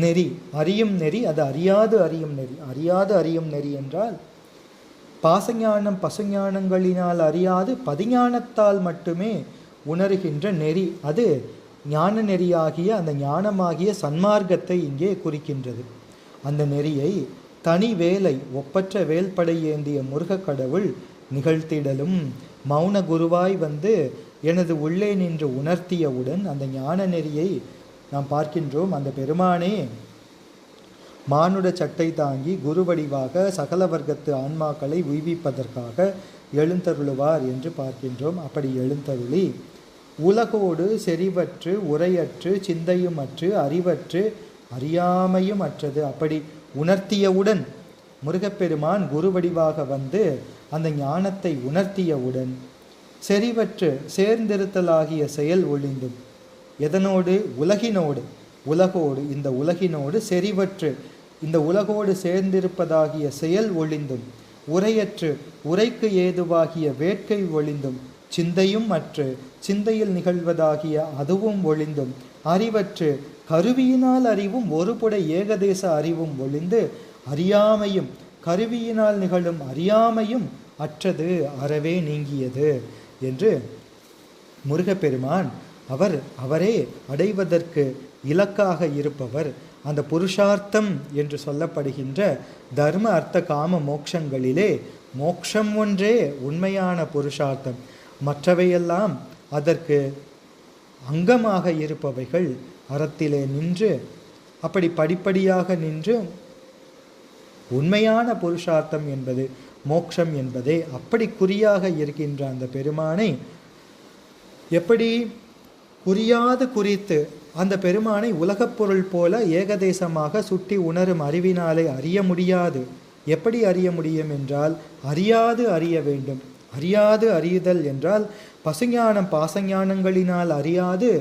நெறி, அறியும் நெறி, அது அறியாது அறியும் நெறி. அறியாது அறியும் நெறி என்றால் பாசஞானம் பசுஞானங்களினால் அறியாது பதிஞானத்தால் மட்டுமே உணர்கின்ற நெறி, அது ஞான நெறியாகிய அந்த ஞானமாகிய சன்மார்க்கத்தை இங்கே குறிக்கின்றது. அந்த நெறியை தனி வேலை ஒப்பற்ற வேல்படை ஏந்திய முருகக் கடவுள் நிகழ்த்திடலும் மௌன குருவாய் வந்து எனது உள்ளே நின்று உணர்த்தியவுடன் அந்த ஞான நெறியை நாம் பார்க்கின்றோம். அந்த பெருமானே மானுட சட்டை தாங்கி குரு வடிவாக சகல வர்க்கத்து ஆன்மாக்களை உய்விப்பதற்காக எழுந்தருளுவார் என்று பார்க்கின்றோம். அப்படி எழுந்தருளி உலகோடு செறிவற்று உரையற்று சிந்தையுமற்று அறிவற்று அறியாமையும் அற்றது அப்படி உணர்த்தியவுடன் முருகப்பெருமான் குரு வடிவாக வந்து அந்த ஞானத்தை உணர்த்தியவுடன் செறிவற்று சேர்ந்திருத்தலாகிய செயல் ஒழிந்தும் எதனோடு உலகோடு இந்த உலகினோடு செறிவற்று இந்த உலகோடு சேர்ந்திருப்பதாகிய செயல் ஒழிந்தும் உரையற்று உரைக்கு ஏதுவாகிய வேட்கை ஒழிந்தும் சிந்தையும் அற்று சிந்தையில் நிகழ்வதாகிய அதுவும் ஒழிந்தும் அறிவற்று கருவியினால் அறிவும் ஒருபுட ஏகதேச அறிவும் ஒழிந்து அறியாமையும் கருவியினால் நிகழும் அறியாமையும் அற்றது அறவே நீங்கியது என்று முருகப்பெருமான் அவரே அடைவதற்கு இலக்காக இருப்பவர். அந்த புருஷார்த்தம் என்று சொல்லப்படுகின்ற தர்ம அர்த்த காம மோட்சங்களிலே மோட்சம் ஒன்றே உண்மையான புருஷார்த்தம், மற்றவையெல்லாம் அதற்கு அங்கமாக இருப்பவைகள். அறத்திலே நின்று அப்படி படிப்படியாக நின்று உண்மையான புருஷார்த்தம் என்பது மோட்சம் என்பதே. அப்படி குறியாக இருக்கின்ற அந்த பெருமானை எப்படி குறியாது குறித்து அந்த பெருமானை உலகப் பொருள் போல ஏகதேசமாக சுட்டி உணரும் அறிவினாலே அறிய முடியாது. எப்படி அறிய முடியும் என்றால் அறியாது அறிய வேண்டும். அறியாது அறியுதல் என்றால் பசுஞானம் பாசஞானங்களினால் அறியாது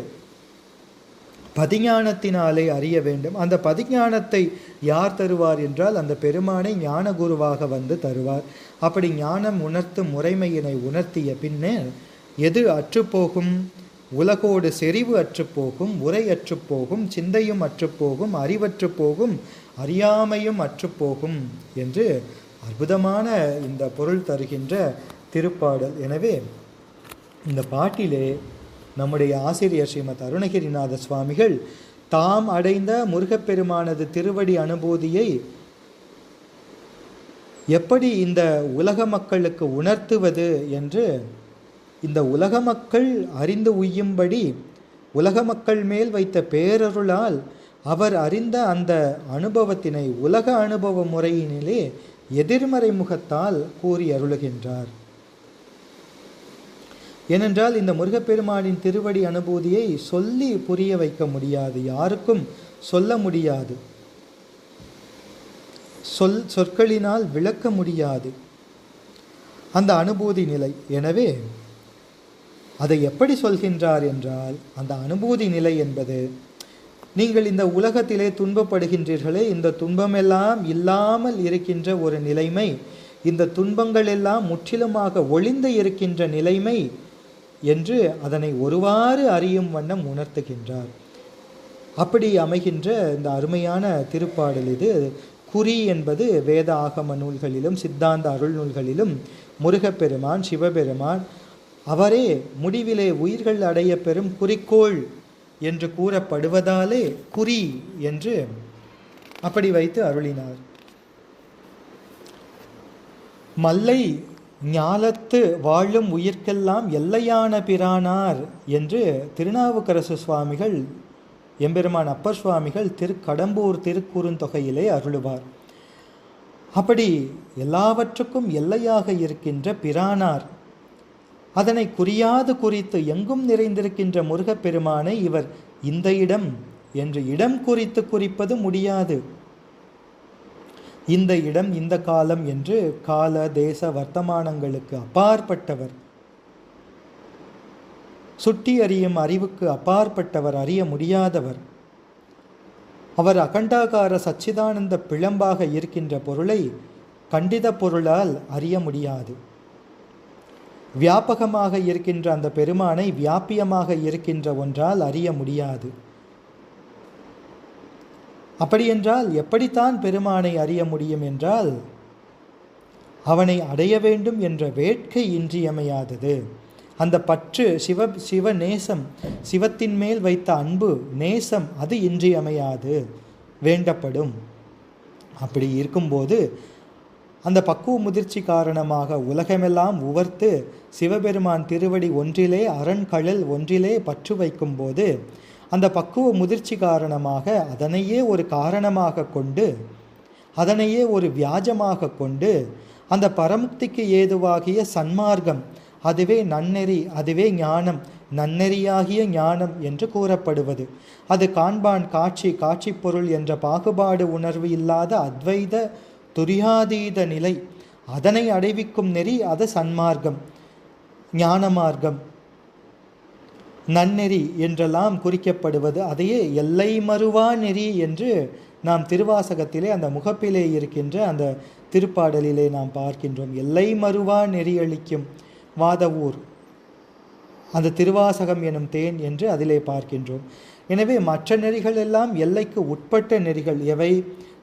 பதிஞானத்தினாலே அறிய வேண்டும். அந்த பதிஞானத்தை யார் தருவார் என்றால் அந்த பெருமானை ஞான குருவாக வந்து தருவார். அப்படி ஞானம் உணர்த்தும் முறைமையினை உணர்த்திய பின்னர் எது அற்றுப்போகும்? உலகோடு செறிவு அற்றுப்போகும், உரை அற்றுப்போகும், சிந்தையும் அற்றுப்போகும், அறிவற்று போகும், அறியாமையும் அற்றுப்போகும் என்று அற்புதமான இந்த பொருள் தருகின்ற திருப்பாடல். எனவே இந்த பாட்டிலே நம்முடைய ஆசிரியர் ஸ்ரீமத் அருணகிரிநாத சுவாமிகள் தாம் அடைந்த முருகப்பெருமானது திருவடி அனுபூதியை எப்படி இந்த உலக மக்களுக்கு உணர்த்துவது என்று, இந்த உலக மக்கள் அறிந்து உய்யும்படி உலக மக்கள் மேல் வைத்த பேரருளால் அவர் அறிந்த அந்த அனுபவத்தினை உலக அனுபவ முறையினிலே எதிர்மறை முகத்தால் கூறி அருளுகின்றார். ஏனென்றால் இந்த முருகப்பெருமானின் திருவடி அனுபூதியை சொல்லி புரிய வைக்க முடியாது, யாருக்கும் சொல்ல முடியாது, சொற்களினால் விளக்க முடியாது அந்த அனுபூதி நிலை. எனவே அதை எப்படி சொல்கின்றார் என்றால், அந்த அனுபூதி நிலை என்பது, நீங்கள் இந்த உலகத்திலே துன்பப்படுகின்றீர்களே, இந்த துன்பமெல்லாம் இல்லாமல் இருக்கின்ற ஒரு நிலைமை, இந்த துன்பங்கள் எல்லாம் முற்றிலுமாக ஒளிந்து இருக்கின்ற நிலைமை என்று அதனை ஒருவாறு அறியும் வண்ணம் உணர்த்துகின்றார். அப்படி அமைகின்ற இந்த அருமையான திருப்பாடல் இது. குறி என்பது வேத ஆகம நூல்களிலும் சித்தாந்த அருள் நூல்களிலும் முருகப்பெருமான் சிவபெருமான் அவரே முடிவிலே உயிர்கள் அடைய பெறும் குறிக்கோள் என்று கூறப்படுவதாலே குறி என்று அப்படி வைத்து அருளினார். மல்லை ஞாலத்து வாழும் உயிர்க்கெல்லாம் எல்லையான பிரானார் என்று திருநாவுக்கரசு சுவாமிகள் எம்பெருமான் அப்பர் சுவாமிகள் திருக்கடம்பூர் திருக்குறுந்தொகையிலே அருளுவார். அப்படி எல்லாவற்றுக்கும் எல்லையாக இருக்கின்ற பிரானார், அதனை குறியாது குறித்து எங்கும் நிறைந்திருக்கின்ற முருகப்பெருமானை இவர் இந்த இடம் என்று இடம் குறித்து குறிப்பது முடியாது. இந்த இடம் இந்த காலம் என்று கால தேச வர்த்தமானங்களுக்கு அப்பாற்பட்டவர், சுட்டி அறியும் அறிவுக்கு அப்பாற்பட்டவர், அறிய முடியாதவர். அவர் அகண்டாகார சச்சிதானந்த பிழம்பாக இருக்கின்ற பொருளை கண்டித பொருளால் அறிய முடியாது. வியாபகமாக இருக்கின்ற அந்த பெருமானை வியாபியமாக இருக்கின்ற ஒன்றால் அறிய முடியாது. அப்படியென்றால் எப்படித்தான் பெருமானை அறிய முடியும் என்றால், அவனை அடைய வேண்டும் என்ற வேட்கை இன்றியமையாதது. அந்த பற்று சிவ நேசம், சிவத்தின் மேல் வைத்த அன்பு நேசம், அது இன்றியமையாது, வேண்டப்படும். அப்படி இருக்கும்போது அந்த பக்குவ முதிர்ச்சி காரணமாக உலகமெல்லாம் உவர்த்து சிவபெருமான் திருவடி ஒன்றிலே அரண்கழல் ஒன்றிலே பற்று வைக்கும்போது அந்த பக்குவ முதிர்ச்சி காரணமாக அதனையே ஒரு காரணமாக கொண்டு, அதனையே ஒரு வியாஜமாக கொண்டு, அந்த பரமுக்திக்கு ஏதுவாகிய சன்மார்க்கம், அதுவே நன்னெறி, அதுவே ஞானம், நன்னெறியாகிய ஞானம் என்று கூறப்படுவது, அது காண்பான் காட்சி, காட்சி பொருள் என்ற பாகுபாடு உணர்வு இல்லாத அத்வைத துரியாதீத நிலை, அதனை அடைவிக்கும் நெறி, அது சன்மார்க்கம், ஞான மார்க்கம், நன்னெறி என்றெல்லாம் குறிக்கப்படுவது. அதையே எல்லை மறுவா நெறி என்று நாம் திருவாசகத்திலே அந்த முகப்பிலே இருக்கின்ற அந்த திருப்பாடலிலே நாம் பார்க்கின்றோம். எல்லை மறுவா நெறியளிக்கும் வாதவூர் அந்த திருவாசகம் எனும் தேன் என்று அதிலே பார்க்கின்றோம். எனவே மற்ற நெறிகள் எல்லாம் எல்லைக்கு உட்பட்ட நெறிகள். எவை?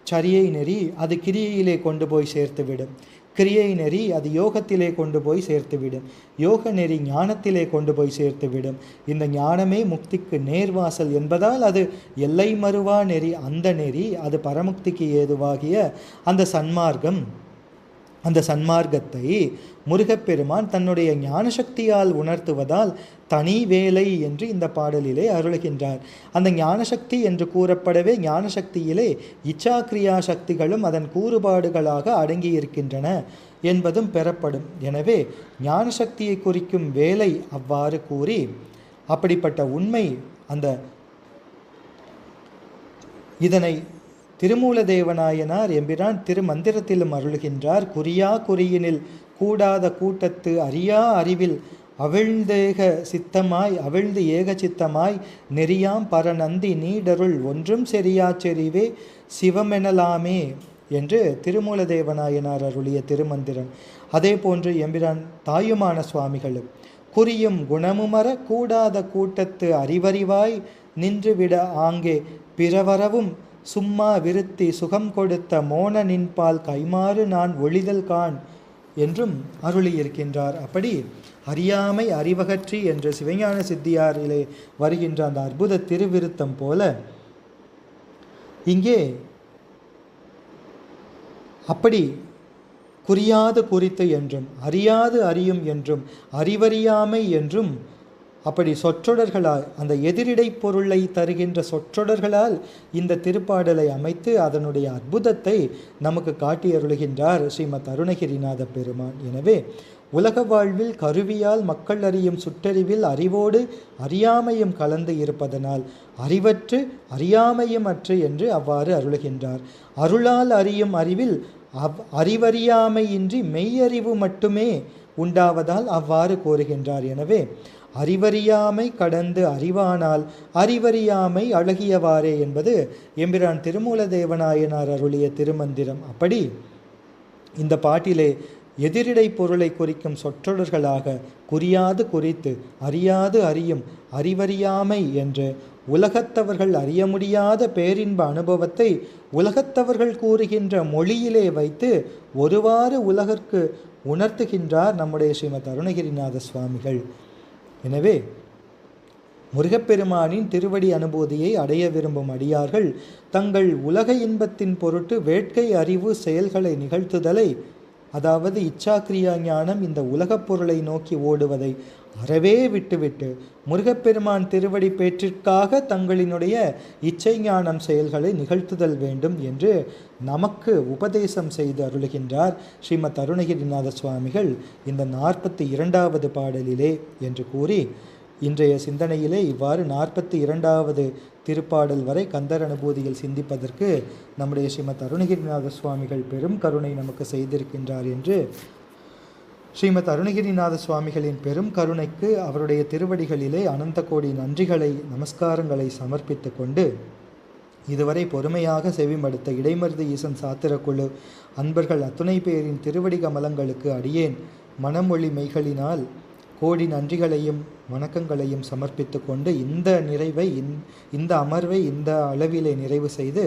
சரியை நெறி, அது கிரியையிலே கொண்டு போய் சேர்த்துவிடும். கிரியை நெறி அது யோகத்திலே கொண்டு போய் சேர்த்துவிடும். யோக நெறி ஞானத்திலே கொண்டு போய் சேர்த்துவிடும். இந்த ஞானமே முக்திக்கு நேர்வாசல் என்பதால் அது எல்லை மறுவா நெறி. அந்த நெறி அது பரமுக்திக்கு ஏதுவாகிய அந்த சன்மார்க்கம். அந்த சன்மார்க்கத்தை முருகப்பெருமான் தன்னுடைய ஞான சக்தியால் உணர்த்துவதால் தனி வேலை என்று இந்த பாடலிலே அருளுகின்றார். அந்த ஞானசக்தி என்று கூறப்படவே ஞானசக்தியிலே இச்சாக்கிரியா சக்திகளும் அதன் கூறுபாடுகளாக அடங்கி இருக்கின்றன. என்பதும் பெறப்படும். எனவே ஞான சக்தியை குறிக்கும் வேலை அவ்வாறு கூறி, அப்படிப்பட்ட உண்மை அந்த இதனை திருமூலதேவநாயனார் எம்பிரான் திருமந்திரத்திலும் அருளுகின்றார். குறியா குறியினில் கூடாத கூட்டத்து அறியா அறிவில் அவிழ்ந்தேக சித்தமாய் அவிழ்ந்து ஏக சித்தமாய் நெறியாம் பரநந்தி நீடருள் ஒன்றும் செரியா செறிவே சிவமெனலாமே என்று திருமூலதேவநாயனார் அருளிய திருமந்திரம். அதே போன்று எம்பிரான் தாயுமான சுவாமிகளும் குறியும் குணமுமர கூடாத கூட்டத்து அறிவறிவாய் நின்றுவிட ஆங்கே பிறவரவும் சும்மா விருத்தி சுகம் கொடுத்த மோன நின்பால் கைமாறு நான் ஒளிதல் காண் என்றும் அருளியிருக்கின்றார். அப்படி அறியாமை அறிவகற்றி என்ற சிவஞான சித்தியாரிலே வருகின்ற அந்த அற்புத திருவிருத்தம் போல இங்கே அப்படி குறியாது குறித்து என்றும் அறியாது அறியும் என்றும் அறிவறியாமை என்றும் அப்படி சொற்றொடர்களால் அந்த எதிரிடை பொருளை தருகின்ற சொற்றொடர்களால் இந்த திருப்பாடலை அமைத்து அதனுடைய அற்புதத்தை நமக்கு காட்டி அருளுகின்றார் ஸ்ரீமத் அருணகிரிநாத பெருமான். எனவே உலக வாழ்வில் கருவியால் மக்கள் அறியும் சுட்டறிவில் அறிவோடு அறியாமையும் கலந்து இருப்பதனால் அறிவற்று அறியாமையும் அற்று என்று அவ்வாறு அருளுகின்றார். அருளால் அறியும் அறிவில் அறிவறியாமையின்றி மெய்யறிவு மட்டுமே உண்டாவதால் அவ்வாறு கோருகின்றார். எனவே அறிவறியாமை கடந்து அறிவானால் அறிவறியாமை அழகியவாறே என்பது எம்பிரான் திருமூலதேவநாயனார் அருளிய திருமந்திரம். அப்படி இந்த பாட்டிலே எதிரிடை பொருளை குறிக்கும் சொற்றொடர்களாக குறியாது குறித்து அறியாது அறியும் அறிவறியாமை என்று உலகத்தவர்கள் அறிய முடியாத பேரின்ப அனுபவத்தை உலகத்தவர்கள் கூறுகின்ற மொழியிலே வைத்து ஒருவாறு உலகிற்கு உணர்த்துகின்றார் நம்முடைய ஸ்ரீமத் அருணகிரிநாத சுவாமிகள். எனவே முருகப்பெருமானின் திருவடி அனுபூதியை அடைய விரும்பும் அடியார்கள் தங்கள் உலக இன்பத்தின் பொருட்டு வேட்கை அறிவு செயல்களை நிகழ்த்துதலை, அதாவது இச்சாக்கிரியா ஞானம் இந்த உலகப் பொருளை நோக்கி ஓடுவதை அறவே விட்டுவிட்டு முருகப்பெருமான் திருவடி பேற்றிற்காக தங்களினுடைய இச்சை ஞானம் செயல்களை நிகழ்த்துதல் வேண்டும் என்று நமக்கு உபதேசம் செய்து அருளுகின்றார் ஸ்ரீமத் அருணகிரிநாத சுவாமிகள் இந்த 42வது பாடலிலே என்று கூறி, இன்றைய சிந்தனையிலே இவ்வாறு 42வது திருப்பாடல் வரை கந்தர் அனுபூதியில் சிந்திப்பதற்கு நம்முடைய ஸ்ரீமத் அருணகிரிநாத சுவாமிகள் பெரும் கருணை நமக்கு செய்திருக்கின்றார் என்று ஸ்ரீமத் அருணகிரிநாத சுவாமிகளின் பெரும் கருணைக்கு அவருடைய திருவடிகளிலே அனந்த கோடி நன்றிகளை நமஸ்காரங்களை சமர்ப்பித்து கொண்டு இதுவரை பொறுமையாக செவிமடுத்த இடைமருது ஈசன் சாத்திரக்குழு அன்பர்கள் அத்துணை பேரின் திருவடி கமலங்களுக்கு அடியேன் மனமொழி மெய்களினால் கோடி நன்றிகளையும் வணக்கங்களையும் சமர்ப்பித்து கொண்டு இந்த அமர்வை இந்த அளவிலே நிறைவு செய்து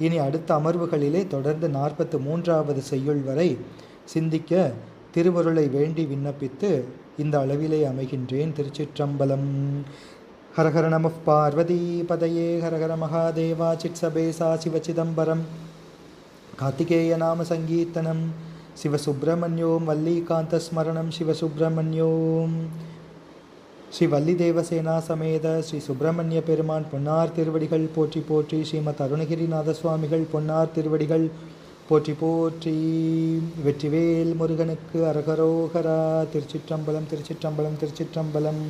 இனி அடுத்த அமர்வுகளிலே தொடர்ந்து 43வது செய்யுள் வரை சிந்திக்க திருவருளை வேண்டி விண்ணப்பித்து இந்த அளவிலே அமைகின்றேன். திருச்சிற்றம்பலம். ஹரஹர நம பார்வதி பதையே ஹரஹர மகாதேவா சிற்சபேசா சிவச்சிதம்பரம் கார்த்திகேய நாம சங்கீர்த்தனம் சிவசுப்பிரமணியோம் வல்லிகாந்தஸ்மரணம் சிவசுப்பிரமணியோம் ஸ்ரீ வள்ளி தேவசேனா சமேத ஸ்ரீ சுப்பிரமணிய பெருமான் பொன்னார் திருவடிகள் போற்றி போற்றி. ஸ்ரீமத் அருணகிரிநாத சுவாமிகள் பொன்னார் திருவடிகள் போற்றி போற்றி. வெற்றிவேல் முருகனுக்கு அரகரோகரா. திருச்சிற்றம்பலம் திருச்சிற்றம்பலம் திருச்சிற்றம்பலம்.